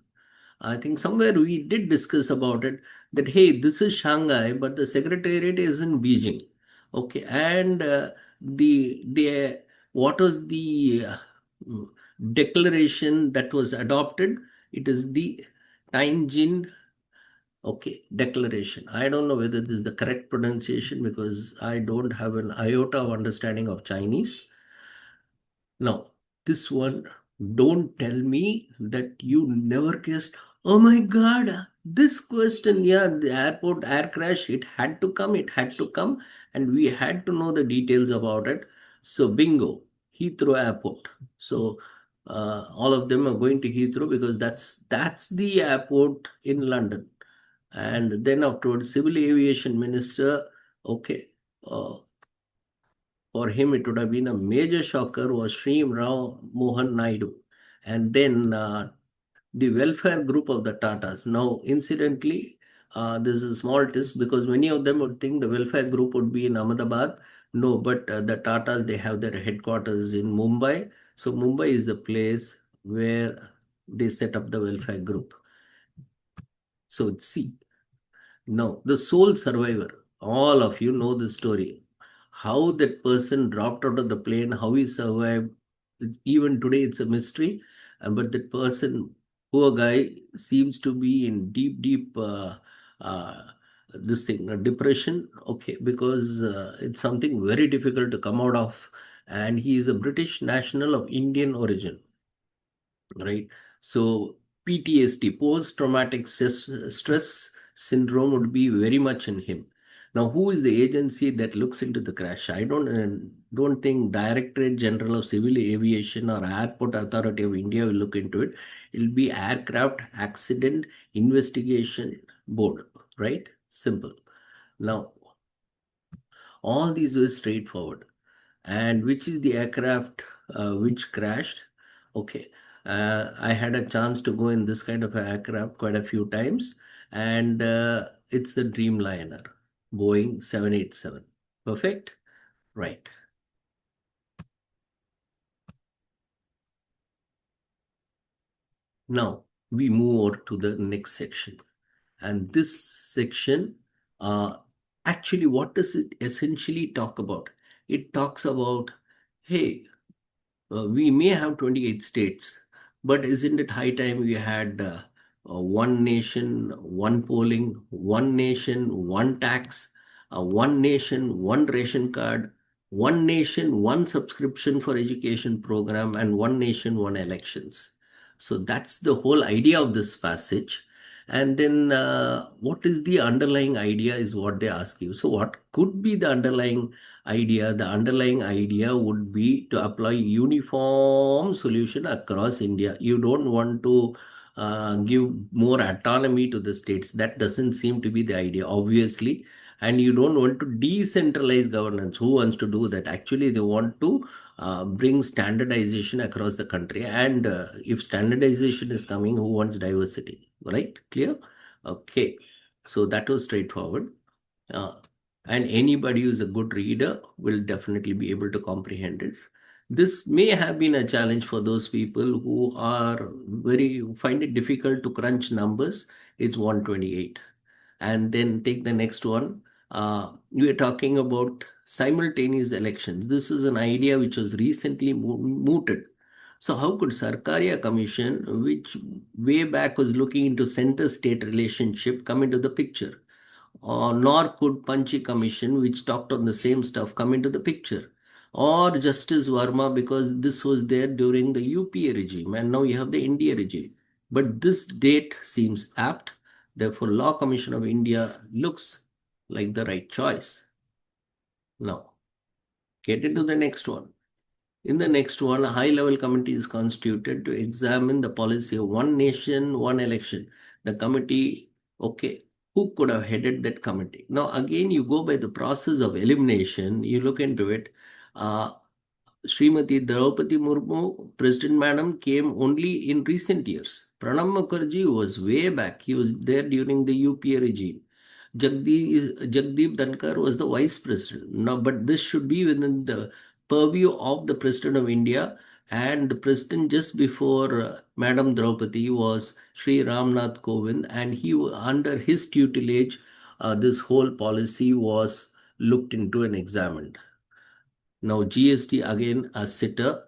I think somewhere we did discuss about it that hey, this is Shanghai, but the Secretariat is in Beijing. Okay, and the what was the declaration that was adopted? It is the Tianjin, okay, declaration. I don't know whether this is the correct pronunciation because I don't have an iota of understanding of Chinese. Now, this one, don't tell me that you never guessed. Oh my God, this question, yeah, the airport air crash, it had to come, and we had to know the details about it. So, bingo, Heathrow Airport. So, all of them are going to Heathrow because that's the airport in London. And then afterwards, Civil Aviation Minister, okay, uh, for him, it would have been a major shocker was Sri Rao Mohan Naidu. And then the welfare group of the Tatas. Now, incidentally, this is a small twist because many of them would think the welfare group would be in Ahmedabad, No, but the Tatas, they have their headquarters in Mumbai. So Mumbai is the place where they set up the welfare group. So it's C. Now, the sole survivor, all of you know the story. How that person dropped out of the plane, how he survived, even today it's a mystery. But that person, poor guy, seems to be in deep, deep uh, this thing, depression. Okay, because it's something very difficult to come out of. And he is a British national of Indian origin, right? So PTSD, post-traumatic stress syndrome, would be very much in him. Now, who is the agency that looks into the crash? I don't think Directorate General of Civil Aviation or Airport Authority of India will look into it. It'll be Aircraft Accident Investigation Board, right? Simple. Now, all these are straightforward. And which is the aircraft which crashed? Okay, I had a chance to go in this kind of aircraft quite a few times, and it's the Dreamliner, Boeing 787. Perfect? Right. Now we move over to the next section. And this section, uh, actually, what does it essentially talk about? It talks about, hey, we may have 28 states, but isn't it high time we had one nation, one polling, one nation, one tax, one nation, one ration card, one nation, one subscription for education program, and one nation, one elections. So that's the whole idea of this passage. And then what is the underlying idea is what they ask you. So what could be the underlying idea? The underlying idea would be to apply uniform solution across India. You don't want to give more autonomy to the states. That doesn't seem to be the idea, obviously. And you don't want to decentralize governance. Who wants to do that? Actually, they want to bring standardization across the country. And if standardization is coming, who wants diversity? Right? Clear? Okay. So that was straightforward. Uh, and anybody who's a good reader will definitely be able to comprehend it. This may have been a challenge for those people who are who find it difficult to crunch numbers. It's 128. And then take the next one. We are talking about simultaneous elections. This is an idea which was recently mooted. So how could Sarkaria Commission, which way back was looking into center-state relationship, come into the picture? Nor could Panchi Commission, which talked on the same stuff, come into the picture. Or Justice Verma, because this was there during the UPA regime, and now you have the India regime. But this date seems apt. Therefore, Law Commission of India looks like the right choice. Now, get into the next one. In the next one, a high-level committee is constituted to examine the policy of one nation, one election. The committee, okay, who could have headed that committee? Now, again, you go by the process of elimination, you look into it. Uh, Srimati Draupadi Murmu, President Madam, came only in recent years. Pranab Mukherjee was way back. He was there during the UPA regime. Jagdeep Dhankar was the vice president. Now, but this should be within the purview of the president of India, and the president just before Madam Draupadi was Sri Ramnath Kovind, and under his tutelage, this whole policy was looked into and examined. Now GST again a sitter.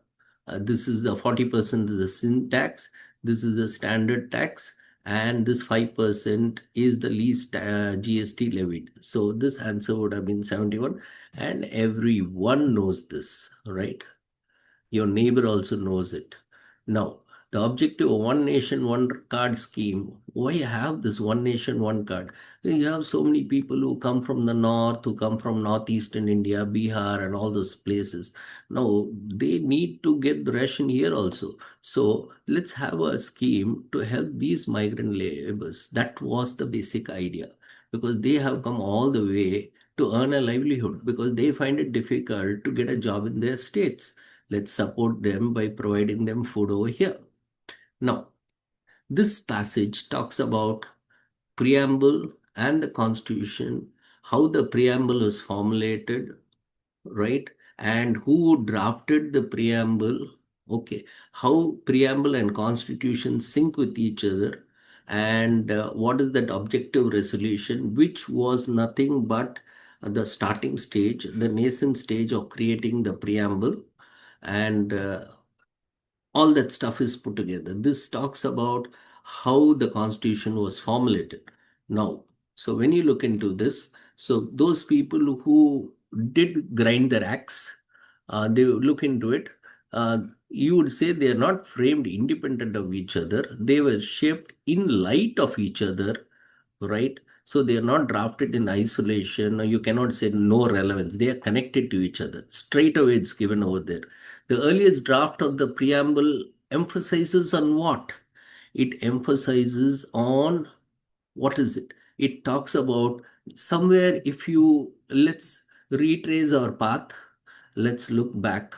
This is the 40% is the sin tax. This is the standard tax, and this 5% is the least GST levied. So this answer would have been 71, and everyone knows this, right? Your neighbor also knows it. Now, the objective of one nation, one card scheme, why have this one nation, one card? You have so many people who come from the north, who come from northeastern India, Bihar, and all those places. Now, they need to get the ration here also. So, let's have a scheme to help these migrant laborers. That was the basic idea, because they have come all the way to earn a livelihood because they find it difficult to get a job in their states. Let's support them by providing them food over here. Now, this passage talks about preamble and the constitution, how the preamble was formulated, right? And who drafted the preamble? Okay, how preamble and constitution sync with each other, and what is that objective resolution, which was nothing but the starting stage, the nascent stage of creating the preamble, and all that stuff is put together. This talks about how the constitution was formulated. Now, so when you look into this, so those people who did grind their axe, they look into it. Uh, you would say they are not framed independent of each other. They were shaped in light of each other, right? So they are not drafted in isolation. Or you cannot say no relevance. They are connected to each other. Straight away, it's given over there. The earliest draft of the preamble emphasizes on what? It emphasizes on what is it? It talks about somewhere, if you let's retrace our path, let's look back.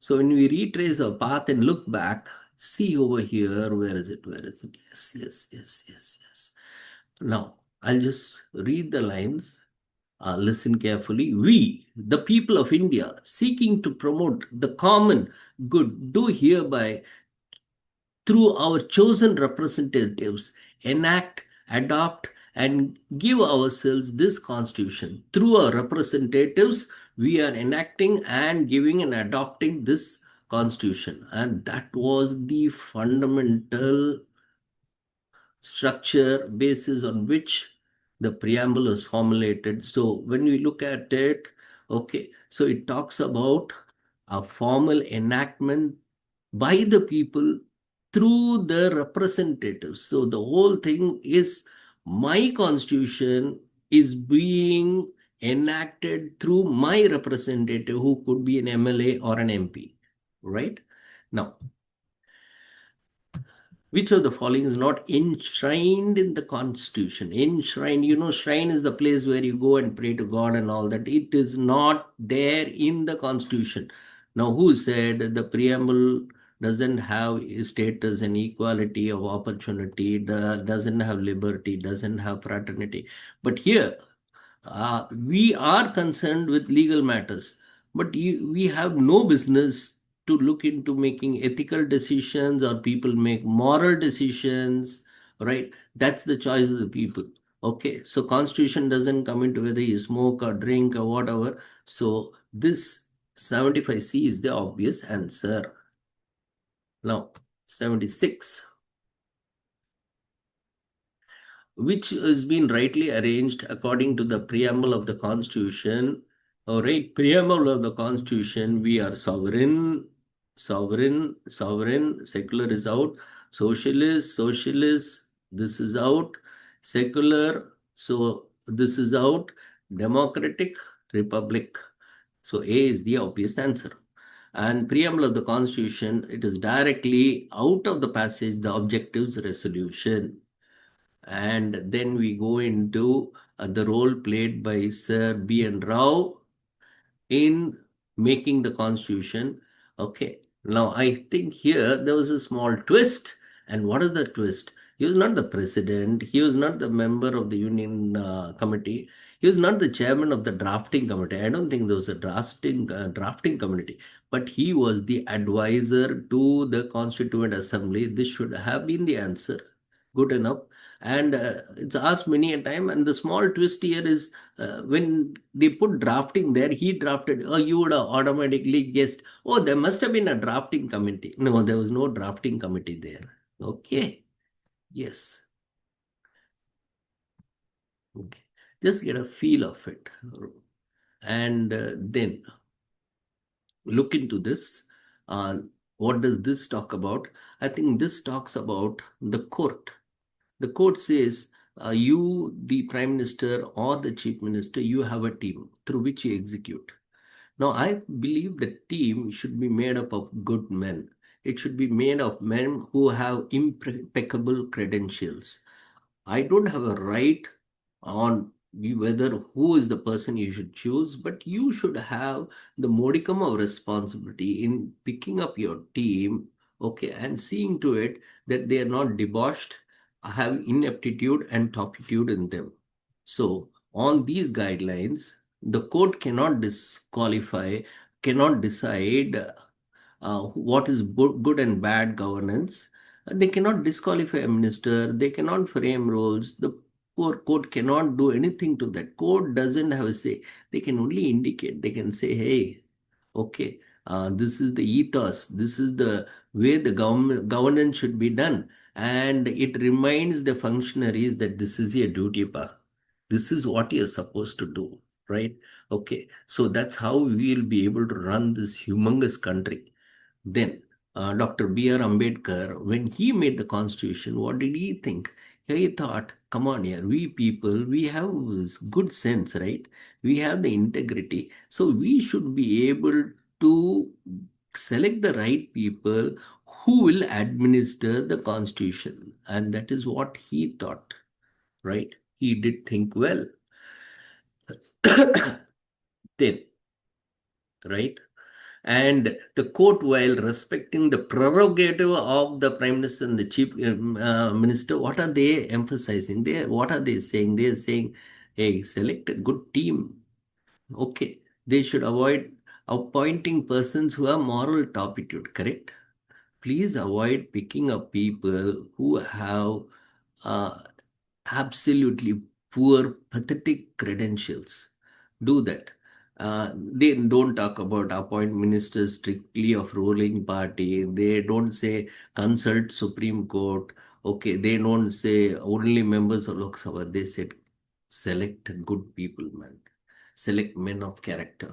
So when we retrace our path and look back, see over here, where is it? Where is it? Yes, yes, yes, yes, yes. Now, I'll just read the lines. Listen carefully. We, the people of India, seeking to promote the common good, do hereby, through our chosen representatives, enact, adopt, and give ourselves this constitution. Through our representatives, we are enacting and giving and adopting this constitution. And that was the fundamental structure basis on which the preamble is formulated. So when we look at it, okay, so it talks about a formal enactment by the people through the representatives. So the whole thing is my constitution is being enacted through my representative, who could be an MLA or an MP, right? Now, which of the following is not enshrined in the constitution? Enshrined, shrine is the place where you go and pray to God and all that. It is not there in the constitution. Now, who said the preamble doesn't have status and equality of opportunity, doesn't have liberty, doesn't have fraternity? But here, we are concerned with legal matters, but we have no business to look into making ethical decisions, or people make moral decisions, right? That's the choice of the people. Okay, so constitution doesn't come into whether you smoke or drink or whatever. So this 75C is the obvious answer. Now, 76. Which has been rightly arranged according to the preamble of the Constitution. All right, preamble of the Constitution, we are sovereign, sovereign, sovereign, secular is out, socialist, socialist, this is out, secular, so this is out, democratic, republic. So A is the obvious answer. And preamble of the Constitution, it is directly out of the passage, the objectives resolution. And then we go into the role played by Sir B. N. Rao in making the constitution. Okay, now I think here there was a small twist. And what is the twist? He was not the president, he was not the member of the union committee, he was not the chairman of the drafting committee. I don't think there was a drafting committee, but he was the advisor to the Constituent Assembly. This should have been the answer. Good enough. And it's asked many a time. And the small twist here is, when they put drafting there, he drafted. Oh, you would have automatically guessed, oh, there must have been a drafting committee. No, there was no drafting committee there. Okay. Yes. Okay. Just get a feel of it. And then look into this. What does this talk about? I think this talks about the court. The court says, you, the prime minister or the chief minister, you have a team through which you execute. Now, I believe the team should be made up of good men. It should be made of men who have impeccable credentials. I don't have a right on whether who is the person you should choose, but you should have the modicum of responsibility in picking up your team, okay, and seeing to it that they are not debauched, have ineptitude and turpitude in them. So, on these guidelines, The court cannot disqualify, cannot decide what is good and bad governance. They cannot disqualify a minister. They cannot frame rules. The poor court cannot do anything to that. Court doesn't have a say. They can only indicate. They can say, hey, okay, this is the ethos. This is the way the governance should be done. And it reminds the functionaries that this is your duty, pa. This is what you're supposed to do, right? Okay, so that's how we will be able to run this humongous country. Then, Dr. B.R. Ambedkar, when he made the constitution, what did he think? He thought, come on here, we people, we have this good sense, right? We have the integrity. So we should be able to select the right people who will administer the constitution. And that is what he thought, right? He did think well. Then, right? And the court, while respecting the prerogative of the prime minister and the chief minister, what are they emphasizing? What are they saying? They are saying, hey, select a good team. Okay. They should avoid appointing persons who have moral turpitude, correct? Please avoid picking up people who have uh, absolutely poor, pathetic credentials. Do that. They don't talk about appoint ministers strictly of ruling party. They don't say consult Supreme Court. Okay, they don't say only members of Lok Sabha. They said select good people, man. Select men of character,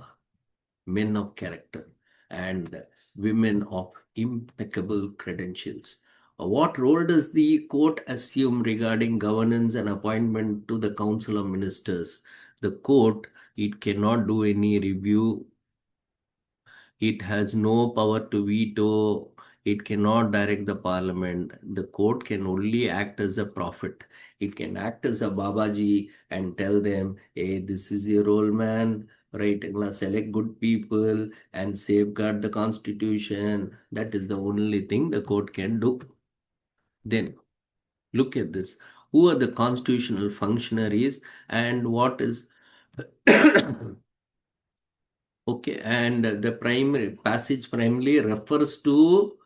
and women of impeccable credentials. What role does the court assume regarding governance and appointment to the Council of Ministers? The court, it cannot do any review. It has no power to veto. It cannot direct the parliament. The court can only act as a prophet. It can act as a Babaji and tell them, hey, this is your role, man. Right? Select good people and safeguard the constitution. That is the only thing the court can do. Then look at this. Who are the constitutional functionaries and what is okay, and the primary passage primarily refers to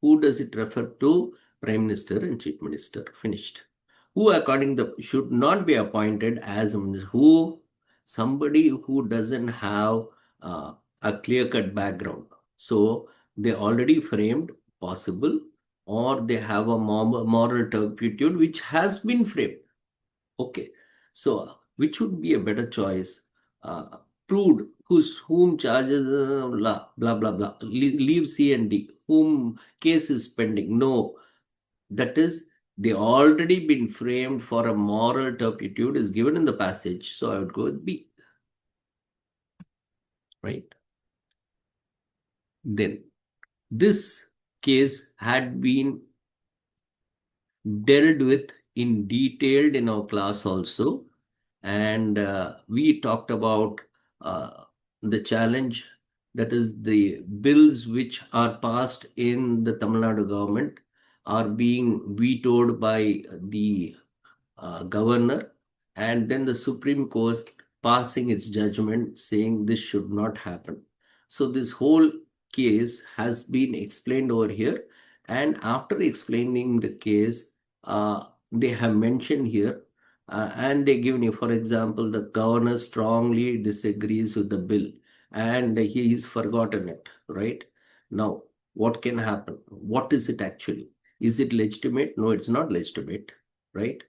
who does it refer to? Prime Minister and Chief Minister. Finished. Who, according to should not be appointed as a minister. Who? Somebody who doesn't have a clear-cut background. So they already framed possible, or they have a moral turpitude which has been framed. Okay. So, which would be a better choice? Proved whom charges blah blah blah. Leave C and D. Whom case is pending? No, that is they already been framed for a moral turpitude is given in the passage. So I would go with B. Right. Then this case had been dealt with in detailed in our class also, and we talked about the challenge, that is the bills which are passed in the Tamil Nadu government are being vetoed by the governor, and then the Supreme Court passing its judgment saying this should not happen. So this whole case has been explained over here, and after explaining the case, they have mentioned here, and they given you, for example, the governor strongly disagrees with the bill, and he is forgotten it, right? Now, what can happen? What is it actually? Is it legitimate? No, it's not legitimate, right?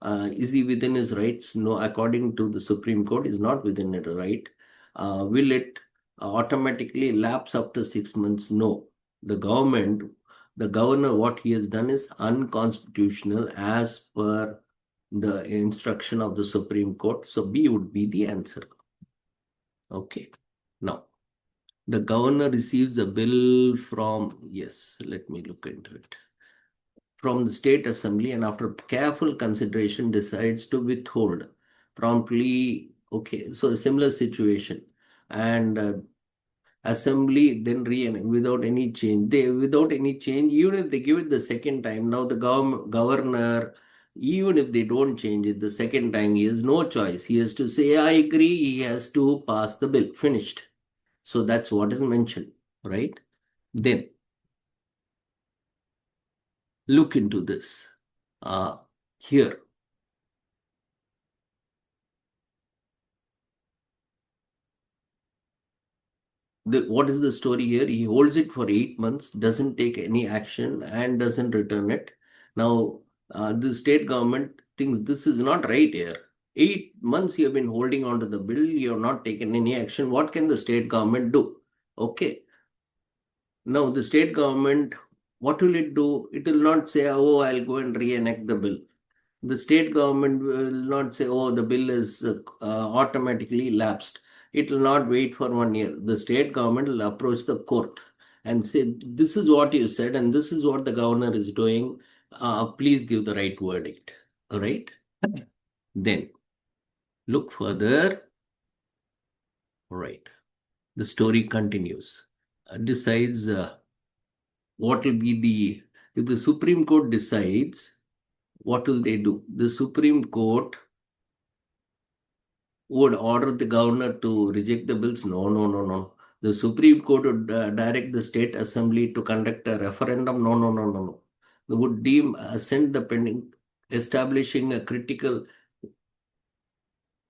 Is he within his rights? No, according to the Supreme Court, is not within his right. Will it automatically lapse after 6 months? No. The governor, what he has done is unconstitutional as per the instruction of the Supreme Court. So B would be the answer. Okay. Now, the governor receives a bill from, yes, let me look into it, from the State Assembly, and after careful consideration decides to withhold promptly. Okay, so a similar situation. And Assembly then without any change. Without any change, even if they give it the second time, now the governor Even if they don't change it the second time, he has no choice. He has to say, I agree, he has to pass the bill. Finished. So that's what is mentioned, right? Then look into this. Here, what is the story here? He holds it for 8 months, doesn't take any action, and doesn't return it. Now, the state government thinks this is not right here. 8 months you have been holding on to the bill, you have not taken any action. What can the state government do? Okay. Now, the state government, what will it do? It will not say, oh, I'll go and reenact the bill. The state government will not say, oh, the bill is automatically lapsed. It will not wait for 1 year. The state government will approach the court and say, this is what you said, and this is what the governor is doing. Please give the right verdict. All right. Then look further. All right. The story continues. Decides what will be the, if the Supreme Court decides, what will they do? The Supreme Court would order the governor to reject the bills? No, no, no, no. The Supreme Court would direct the state assembly to conduct a referendum? No, no, no, no, no. They would deem assent the pending, establishing a critical,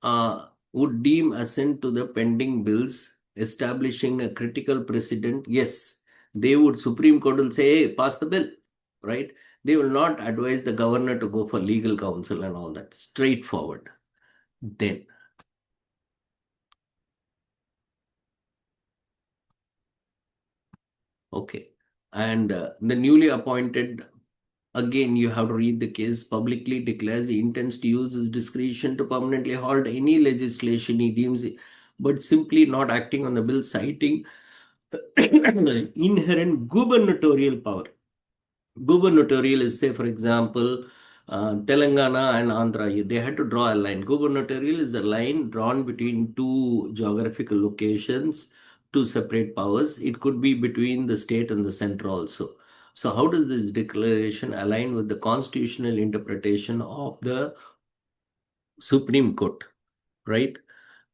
would deem assent to the pending bills, establishing a critical precedent? Yes. They would, Supreme Court will say, hey, pass the bill, right? They will not advise the governor to go for legal counsel and all that. Straightforward. Then, okay. And the newly appointed, again, you have to read the case, publicly declares he intends to use his discretion to permanently halt any legislation he deems, but simply not acting on the bill, citing inherent gubernatorial power. Gubernatorial is, say, for example, Telangana and Andhra, they had to draw a line. Gubernatorial is a line drawn between two geographical locations, two separate powers. It could be between the state and the center also. So, how does this declaration align with the constitutional interpretation of the Supreme Court, right?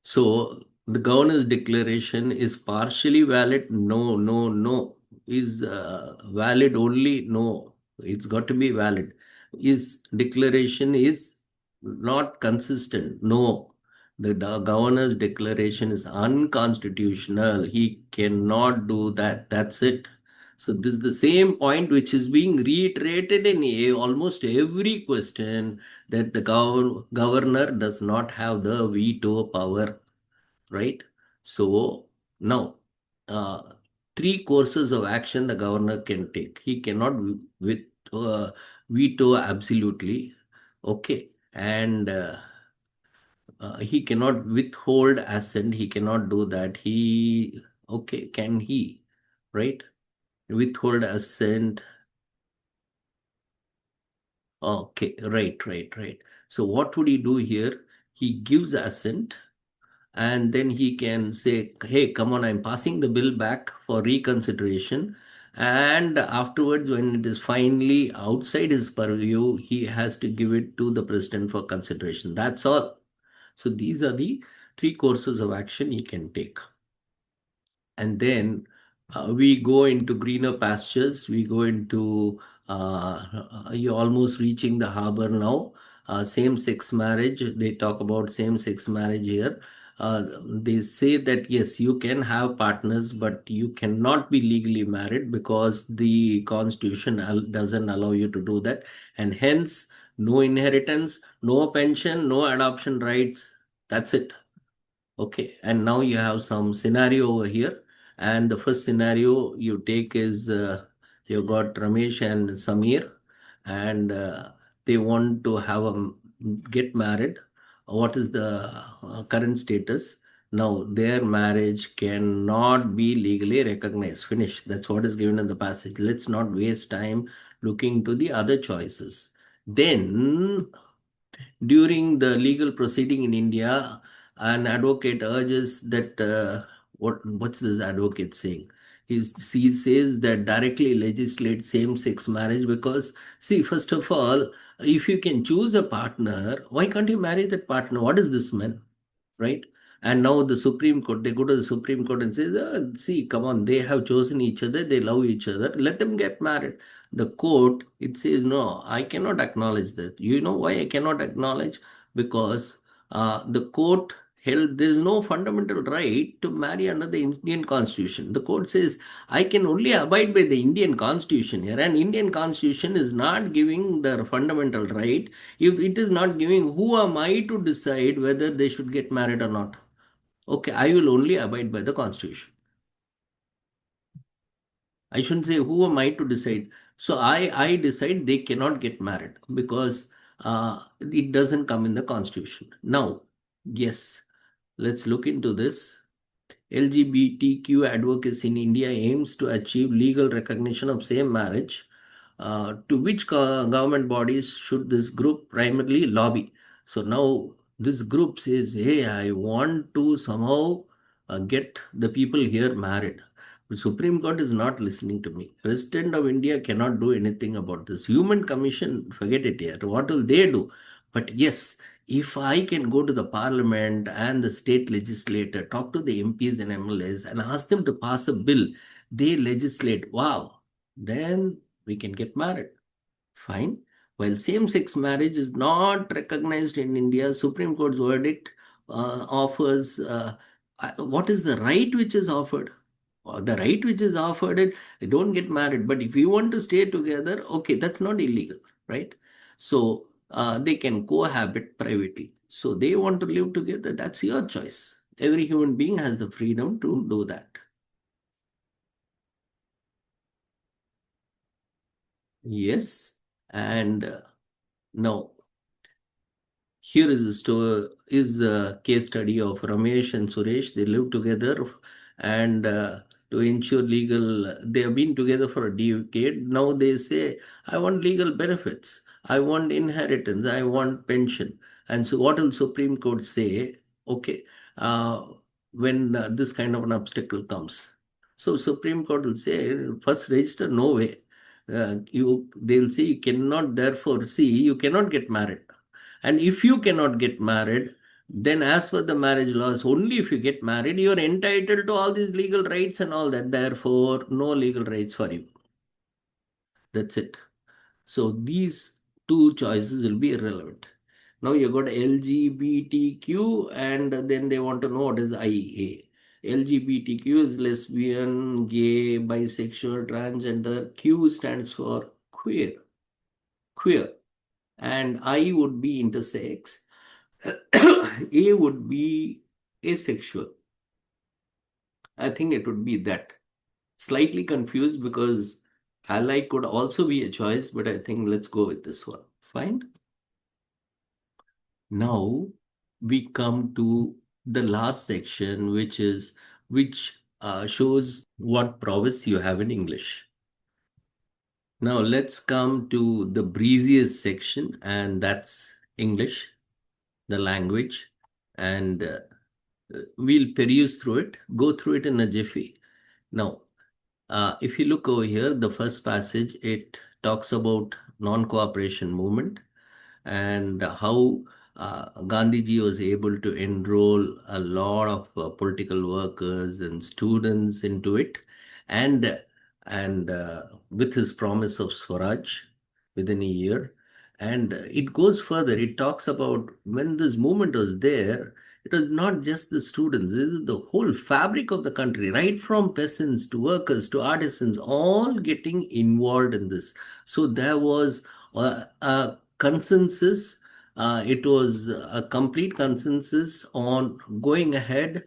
So the governor's declaration is partially valid. No, no, no. Is valid only? No. It's got to be valid. Is declaration is not consistent? No. The governor's declaration is unconstitutional. He cannot do that. That's it. So this is the same point which is being reiterated in almost every question, that the governor does not have the veto power, right? So now, uh, three courses of action the governor can take. He cannot with veto absolutely, okay, and he cannot withhold assent. He cannot do that. He, okay, can he, right? Withhold assent. Okay, right, right, right. So what would he do here? He gives assent, and then he can say, hey, come on, I'm passing the bill back for reconsideration. And afterwards, when it is finally outside his purview, he has to give it to the president for consideration. That's all. So these are the three courses of action he can take. And then we go into greener pastures. We go into, you're almost reaching the harbor now. Same-sex marriage, they talk about same-sex marriage here. They say that yes, you can have partners, but you cannot be legally married because the constitution doesn't allow you to do that, and hence no inheritance, no pension, no adoption rights. That's it. Okay, and now you have some scenario over here, and the first scenario you take is, you got Ramesh and Samir, and they want to have a get married. What is the current status? Now their marriage cannot be legally recognized. Finish. That's what is given in the passage. Let's not waste time looking to the other choices. Then during the legal proceeding in India, an advocate urges that, what's this advocate saying? He says that directly legislate same-sex marriage because, see, first of all, if you can choose a partner, why can't you marry that partner? What is this, man? Right? And now the Supreme Court, they go to the Supreme Court and say, see, come on, they have chosen each other, they love each other, let them get married. The court, it says, no, I cannot acknowledge that. You know why I cannot acknowledge? Because the court held there is no fundamental right to marry under the Indian Constitution. The court says, I can only abide by the Indian Constitution here, and Indian Constitution is not giving the fundamental right. If it is not giving, who am I to decide whether they should get married or not? Okay, I will only abide by the Constitution. I shouldn't say who am I to decide. So I decide they cannot get married because it doesn't come in the Constitution. Now, yes, let's look into this. LGBTQ advocacy in India aims to achieve legal recognition of same marriage. To which government bodies should this group primarily lobby? So now this group says, hey, I want to somehow get the people here married. The Supreme Court is not listening to me. President of India cannot do anything about this. Human Commission, forget it here. What will they do? But yes, if I can go to the parliament and the state legislator, talk to the MPs and MLAs and ask them to pass a bill, they legislate, wow, then we can get married. Fine. While same-sex marriage is not recognized in India, Supreme Court's verdict offers what is the right which is offered? The right which is offered it, they don't get married. But if you want to stay together, okay, that's not illegal, right? So they can cohabit privately. So they want to live together, that's your choice. Every human being has the freedom to do that. Yes. And now here is a story, is a case study of Ramesh and Suresh. They live together and to ensure legal, they have been together for a decade. Now they say, I want legal benefits. I want inheritance. I want pension. And so what will Supreme Court say? Okay, uh, when this kind of an obstacle comes. So Supreme Court will say, first register, no way. They'll say you cannot, therefore, see, you cannot get married, and if you cannot get married, then as per the marriage laws, only if you get married, you are entitled to all these legal rights and all that. Therefore, no legal rights for you. That's it. So these two choices will be irrelevant. Now you got LGBTQ, and then they want to know what is IA. LGBTQ is lesbian, gay, bisexual, transgender. Q stands for queer. Queer. And I would be intersex. A would be asexual. I think it would be that. Slightly confused because ally could also be a choice, but I think let's go with this one. Fine. Now we come to the last section, which shows what prowess you have in English. Now let's come to the breeziest section, and that's English, the language, and we'll peruse through it, go through it in a jiffy. Now, if you look over here, the first passage, it talks about non-cooperation movement and how Gandhiji was able to enroll a lot of political workers and students into it, and with his promise of Swaraj within a year. And it goes further. It talks about when this movement was there, it was not just the students, it is the whole fabric of the country, right from peasants to workers to artisans, all getting involved in this. So there was a consensus. It was a complete consensus on going ahead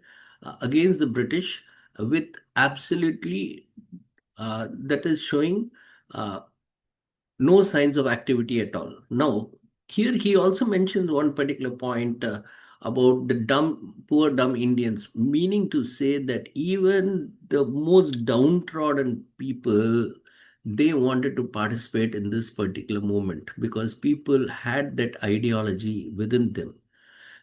against the British with absolutely, that is showing uh, no signs of activity at all. Now, here he also mentions one particular point about the poor dumb Indians, meaning to say that even the most downtrodden people, they wanted to participate in this particular movement because people had that ideology within them.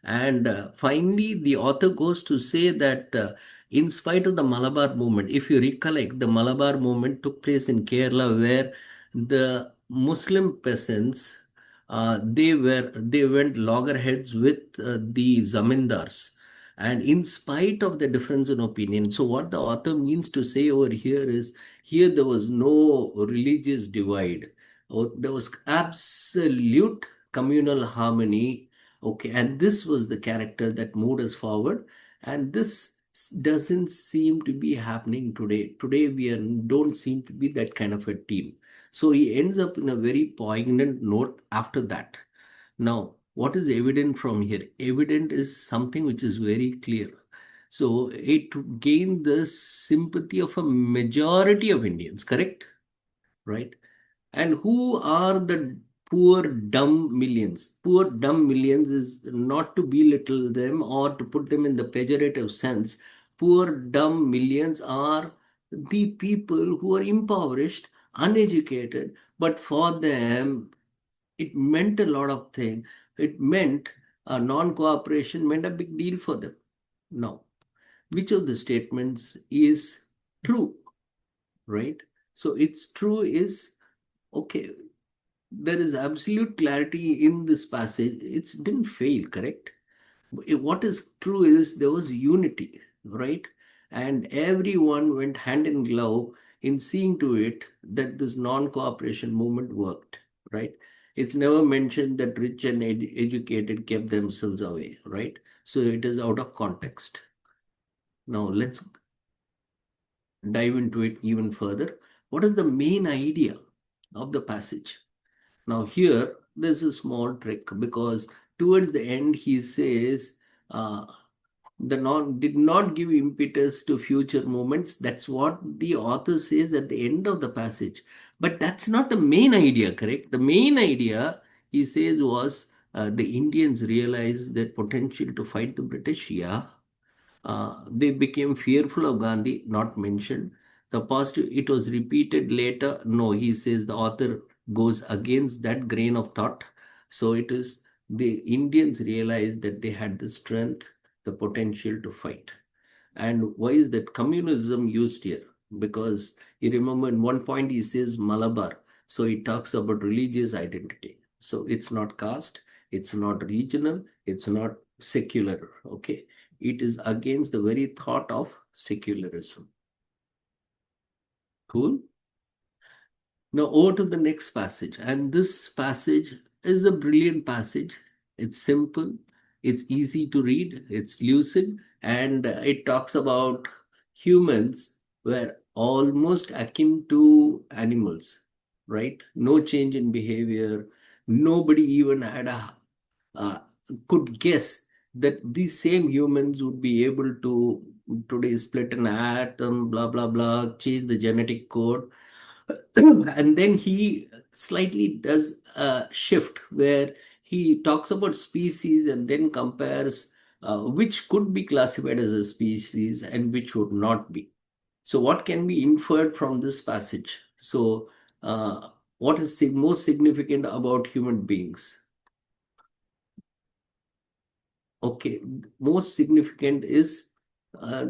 And finally, the author goes to say that in spite of the Malabar movement. If you recollect, the Malabar movement took place in Kerala, where the Muslim peasants, they went loggerheads with the zamindars, and in spite of the difference in opinion. So what the author means to say over here is, here there was no religious divide. Oh, there was absolute communal harmony. Okay, and this was the character that moved us forward, and this doesn't seem to be happening today. Today we don't seem to be that kind of a team. So he ends up in a very poignant note after that. Now, what is evident from here? Evident is something which is very clear. So it gained the sympathy of a majority of Indians, correct? Right? And who are the poor dumb millions? Poor dumb millions is not to belittle them or to put them in the pejorative sense. Poor dumb millions are the people who are impoverished, uneducated, but for them it meant a lot of things. It meant non-cooperation meant a big deal for them. Now, which of the statements is true, right? So it's true is okay. There is absolute clarity in this passage. It didn't fail, correct? What is true is there was unity, right? And everyone went hand in glove in seeing to it that this non-cooperation movement worked, right? It's never mentioned that rich and educated kept themselves away, right? So it is out of context. Now let's dive into it even further. What is the main idea of the passage? Now, here, there's a small trick, because towards the end, he says, uh, the non did not give impetus to future movements. That's what the author says at the end of the passage. But that's not the main idea, correct? The main idea, he says, was the Indians realized their potential to fight the British. Yeah, they became fearful of Gandhi, not mentioned. The positive, it was repeated later. No, he says the author goes against that grain of thought. So it is the Indians realized that they had the strength, the potential to fight. And why is that communalism used here? Because you remember in one point he says Malabar. So he talks about religious identity. So it's not caste, it's not regional, it's not secular. Okay. It is against the very thought of secularism. Cool. Now, over to the next passage. And this passage is a brilliant passage. It's simple, it's easy to read, it's lucid, and it talks about humans were almost akin to animals, right? No change in behavior. Nobody even had a uh, could guess that these same humans would be able to today split an atom, blah blah blah, change the genetic code. And then he slightly does a shift where he talks about species and then compares which could be classified as a species and which would not be. So, what can be inferred from this passage? So, what is most significant about human beings? Okay, most significant is uh,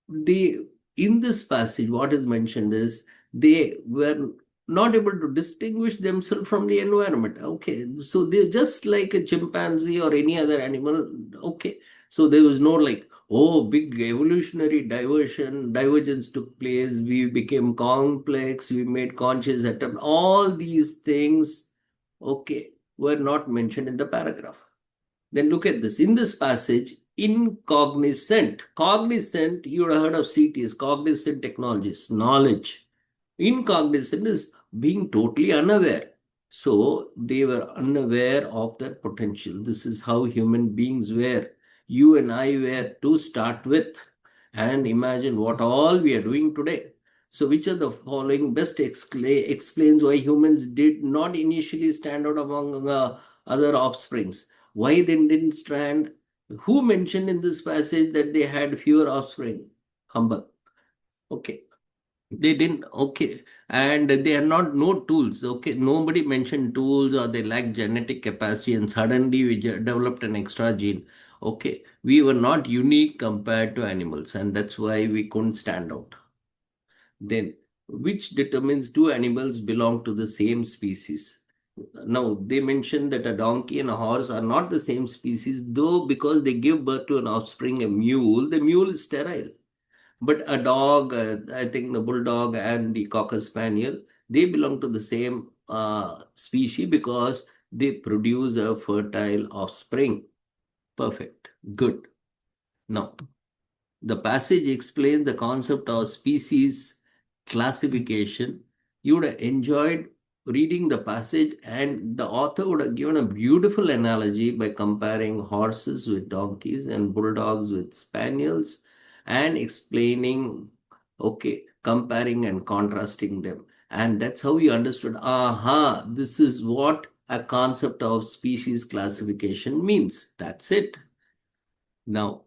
they in this passage, what is mentioned is they were not able to distinguish themselves from the environment. Okay, so they're just like a chimpanzee or any other animal. Okay, so there was no like, oh, big evolutionary divergence took place. We became complex, we made conscious attempt. All these things, okay, were not mentioned in the paragraph. Then look at this. In this passage, incognizant. Cognizant, you would have heard of CTS, cognizant technologies, knowledge. Incognizant is being totally unaware. So they were unaware of their potential. This is how human beings were. You and I were to start with. And imagine what all we are doing today. So, which of the following best explains why humans did not initially stand out among other offsprings? Why they didn't stand? Who mentioned in this passage that they had fewer offspring? Humble. Okay. They didn't. Okay. And they are not no tools. Okay. Nobody mentioned tools or they lack genetic capacity and suddenly we developed an extra gene. Okay, we were not unique compared to animals, and that's why we couldn't stand out. Then, which determines do animals belong to the same species? Now, they mentioned that a donkey and a horse are not the same species, though because they give birth to an offspring, a mule, the mule is sterile. But a dog, I think the bulldog and the cocker spaniel, they belong to the same species because they produce a fertile offspring. Perfect. Good. Now, the passage explains the concept of species classification. You would have enjoyed reading the passage, and the author would have given a beautiful analogy by comparing horses with donkeys and bulldogs with spaniels and explaining, okay, comparing and contrasting them. And that's how we understood, aha, this is what a concept of species classification means. That's it. Now,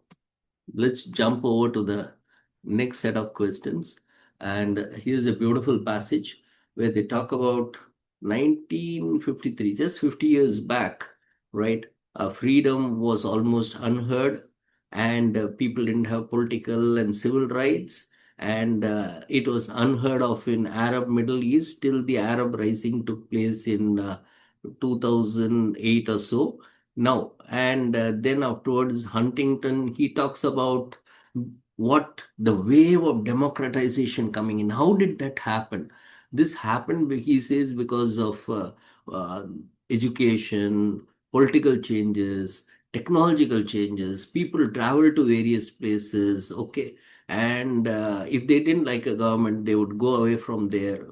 let's jump over to the next set of questions. And here's a beautiful passage where they talk about 1953, just 50 years back, right? Freedom was almost unheard, and people didn't have political and civil rights. And it was unheard of in Arab Middle East till the Arab Rising took place in 2008 or so. Now, and then afterwards, Huntington, he talks about what the wave of democratization coming in. How did that happen? This happened, he says, because of uh, education, political changes, technological changes. People travel to various places, okay, and if they didn't like a government, they would go away from there,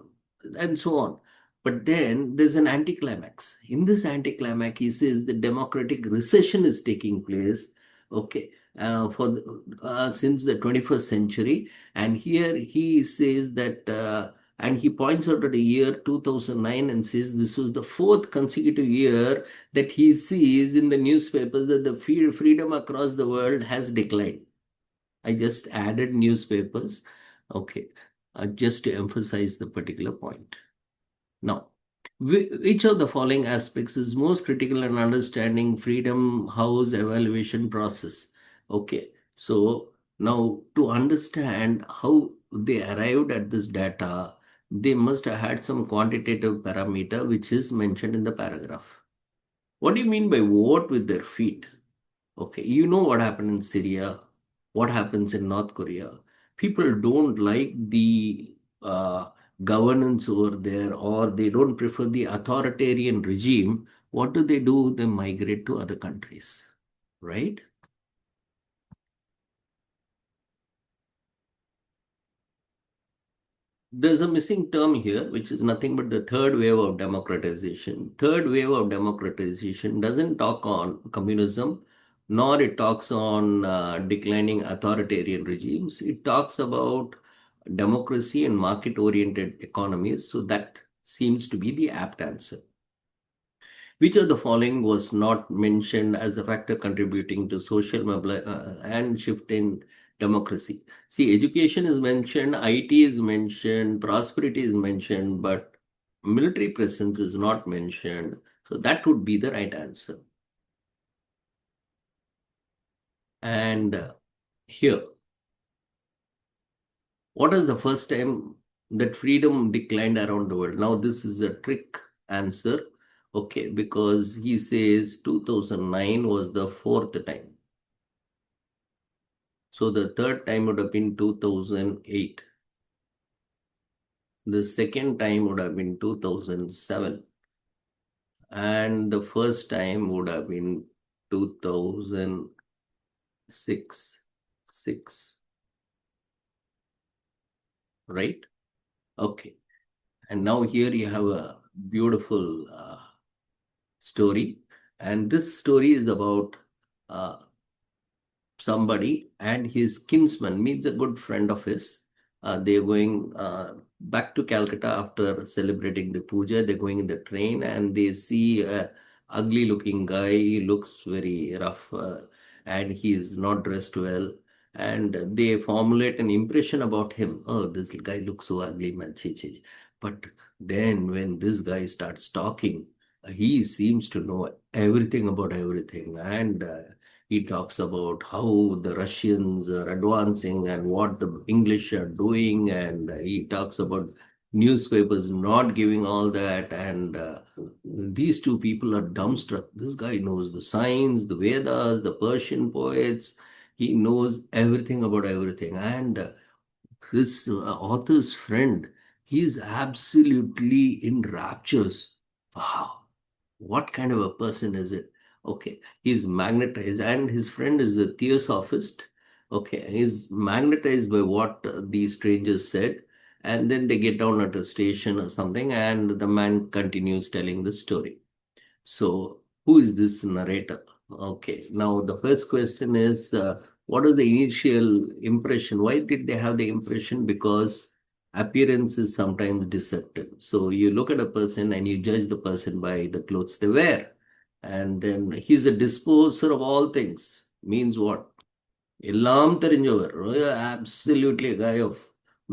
and so on. But then there's an anticlimax. In this anticlimax, he says the democratic recession is taking place, okay, since the 21st century. And here he says that, and he points out at the year 2009 and says this was the fourth consecutive year that he sees in the newspapers that the freedom across the world has declined. I just added newspapers, okay, just to emphasize the particular point. Now, which of the following aspects is most critical in understanding Freedom House evaluation process? Okay, so now to understand how they arrived at this data, they must have had some quantitative parameter which is mentioned in the paragraph. What do you mean by vote with their feet? Okay, you know what happened in Syria, what happens in North Korea. People don't like the governance over there, or they don't prefer the authoritarian regime. What do? They migrate to other countries, right? There's a missing term here, which is nothing but the third wave of democratization. Third wave of democratization doesn't talk on communism, nor it talks on declining authoritarian regimes. It talks about democracy and market-oriented economies. So that seems to be the apt answer. Which of the following was not mentioned as a factor contributing to social and shift in democracy? See, education is mentioned, IT is mentioned, prosperity is mentioned, but military presence is not mentioned. So that would be the right answer. And here, what is the first time that freedom declined around the world? Now, this is a trick answer, okay, because he says 2009 was the fourth time. So the third time would have been 2008. The second time would have been 2007. And the first time would have been 2006. Six, right? Okay. And now here you have a beautiful story. And this story is about uh, somebody and his kinsman meets a good friend of his. They're going back to Calcutta after celebrating the puja. They're going in the train and they see a ugly looking guy. He looks very rough and he is not dressed well. And they formulate an impression about him. Oh, this guy looks so ugly, man. Chi, chi. But then when this guy starts talking, he seems to know everything about everything. And He talks about how the Russians are advancing and what the English are doing, and he talks about newspapers not giving all that. And these two people are dumbstruck. This guy knows the science, the Vedas, the Persian poets. He knows everything about everything. And his author's friend, he is absolutely in raptures. Wow, what kind of a person is it? Okay, he's magnetized, and his friend is a theosophist. Okay, he's magnetized by what these strangers said, and then they get down at a station or something, and the man continues telling the story. So, who is this narrator? Okay, now the first question is, what is the initial impression? Why did they have the impression? Because appearance is sometimes deceptive. So, you look at a person and you judge the person by the clothes they wear. And then he's a disposer of all things. Means what? எல்லாம் தெரிஞ்சவர். Absolutely a guy of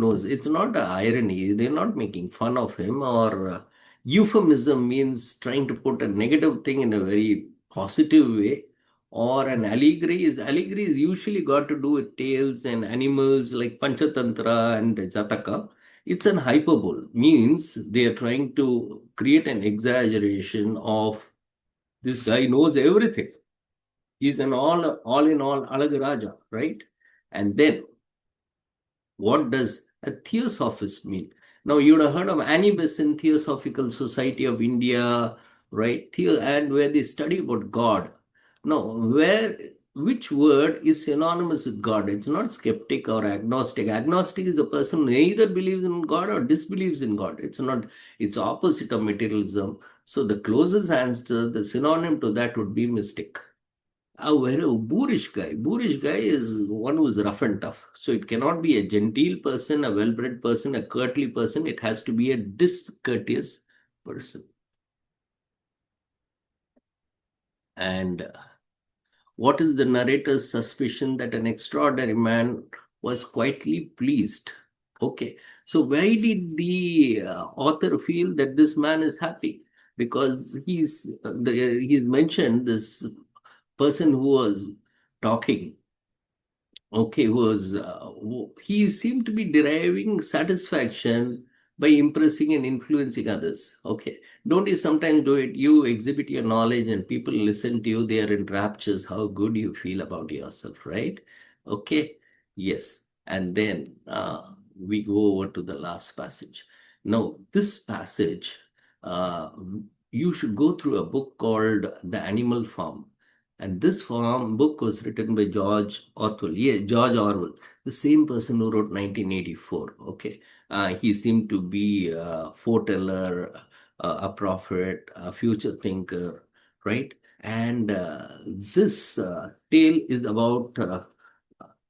knows. It's not a irony. They're not making fun of him, or euphemism means trying to put a negative thing in a very positive way. Or an allegory is usually got to do with tales and animals like Panchatantra and Jataka. It's an hyperbole, means they are trying to create an exaggeration of this guy knows everything. He's an all in all Alagaraja, right? And then what does a theosophist mean? Now you would have heard of Annie Besant, Theosophical Society of India, right? And where they study about God. Now, which word is synonymous with God? It's not skeptic or agnostic. Agnostic is a person who neither believes in God or disbelieves in God. It's not, it's opposite of materialism. So the closest answer, the synonym to that would be mystic. A very boorish guy. Boorish guy is one who is rough and tough. So it cannot be a genteel person, a well-bred person, a courtly person. It has to be a discourteous person. And what is the narrator's suspicion that an extraordinary man was quietly pleased? Okay, so why did the author feel that this man is happy? Because he's mentioned this person who was talking. Okay, he seemed to be deriving satisfaction by impressing and influencing others. Okay, don't you sometimes do it? You exhibit your knowledge and people listen to you, they are in raptures, how good you feel about yourself, right? Okay, yes. And then we go over to the last passage. Now, this passage, uh, you should go through a book called The Animal Farm, and this book was written by George Orwell. Yeah, George Orwell, the same person who wrote 1984. Okay. He seemed to be a foreteller, a prophet, a future thinker, right? And this tale is about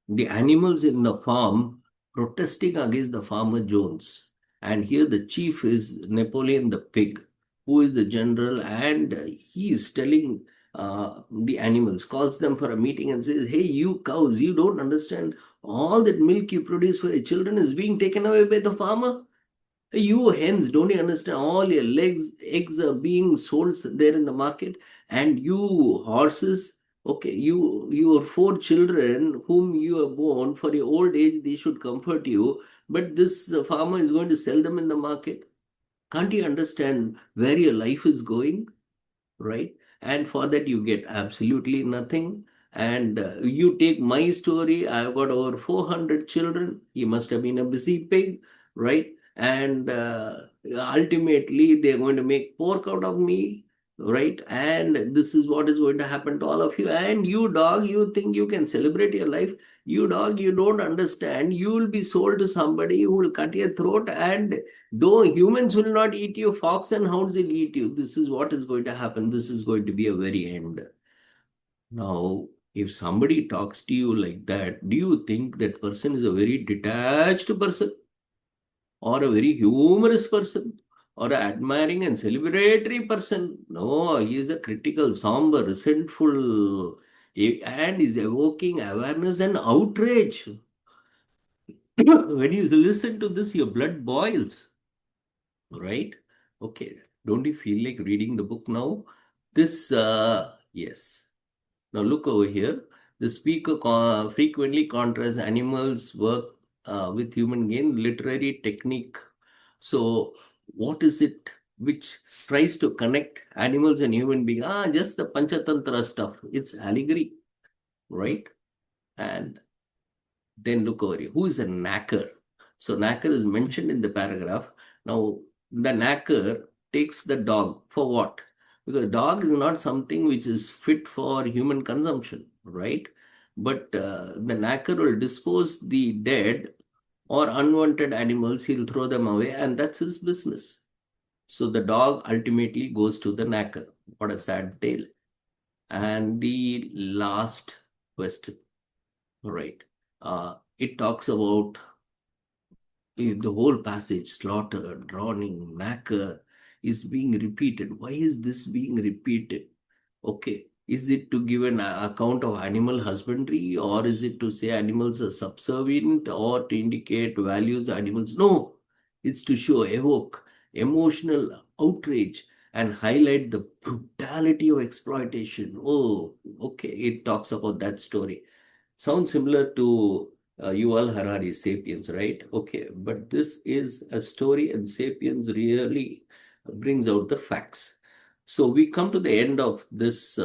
the animals in the farm protesting against the farmer Jones. And here the chief is Napoleon the pig, who is the general, and he is telling the animals, calls them for a meeting and says, "Hey, you cows, you don't understand. All that milk you produce for your children is being taken away by the farmer. You hens, don't you understand? All your eggs are being sold there in the market, and you horses, okay, your four children whom you have born for your old age, they should comfort you, but this farmer is going to sell them in the market. Can't you understand where your life is going?" Right? And for that, you get absolutely nothing. And you take my story, I've got over 400 children. He must have been a busy pig, right? And ultimately, they're going to make pork out of me, right? And this is what is going to happen to all of you. And you, dog, you think you can celebrate your life. You, dog, you don't understand. You will be sold to somebody who will cut your throat, and though humans will not eat you, fox and hounds will eat you. This is what is going to happen. This is going to be a very end. Now, if somebody talks to you like that, do you think that person is a very detached person, or a very humorous person, or an admiring and celebratory person? No, he is a critical, somber, resentful, and is evoking awareness and outrage. When you listen to this, your blood boils. Right? Okay. Don't you feel like reading the book now? This, yes. Now look over here. The speaker frequently contrasts animals' work with human gain, literary technique. So what is it which tries to connect animals and human beings? Just the Panchatantra stuff. It's allegory, right? And then look over here. Who is a knacker? So knacker is mentioned in the paragraph. Now the knacker takes the dog for what? Because dog is not something which is fit for human consumption, right? But the knacker will dispose the dead or unwanted animals. He'll throw them away, and that's his business. So the dog ultimately goes to the knacker. What a sad tale. And the last question, right? It talks about the whole passage, slaughter, drowning, knacker, is being repeated. Why is this being repeated? Okay. Is it to give an account of animal husbandry, or is it to say animals are subservient, or to indicate values animals? No, it's to show, evoke emotional outrage and highlight the brutality of exploitation. Oh, okay. It talks about that story. Sounds similar to Yuval Harari's Sapiens, right? Okay, but this is a story, and Sapiens really brings out the facts. So we come to the end of this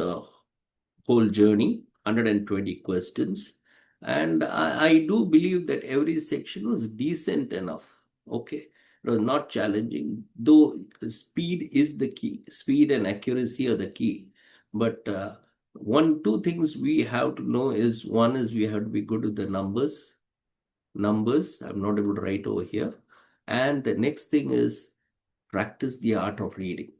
whole journey, 120 questions. And I do believe that every section was decent enough. Okay. It was not challenging, though the speed is the key. Speed and accuracy are the key. But two things we have to know is, one is we have to be good with the numbers. Numbers, I'm not able to write over here. And the next thing is practice the art of reading.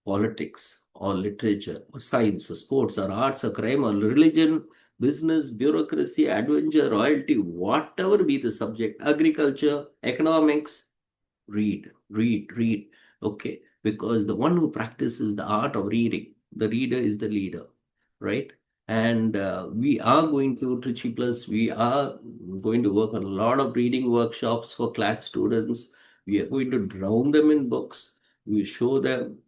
Politics or literature or science or sports or arts or crime or religion, business, bureaucracy, adventure, royalty, whatever be the subject, agriculture, economics, read. Okay, because the one who practices the art of reading, the reader is the leader, right? And we are going to Trichy Plus, we are going to work on a lot of reading workshops for CLAT students. We are going to drown them in books. We show them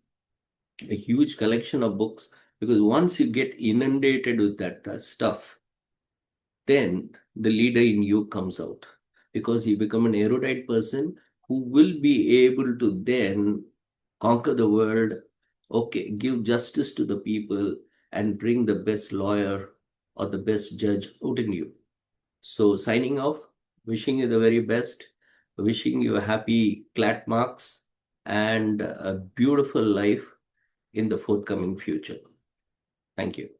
a huge collection of books, because once you get inundated with that stuff, then the leader in you comes out, because you become an erudite person who will be able to then conquer the world, okay, give justice to the people, and bring the best lawyer or the best judge out in you. So signing off, wishing you the very best, wishing you a happy CLAT marks and a beautiful life in the forthcoming future. Thank you.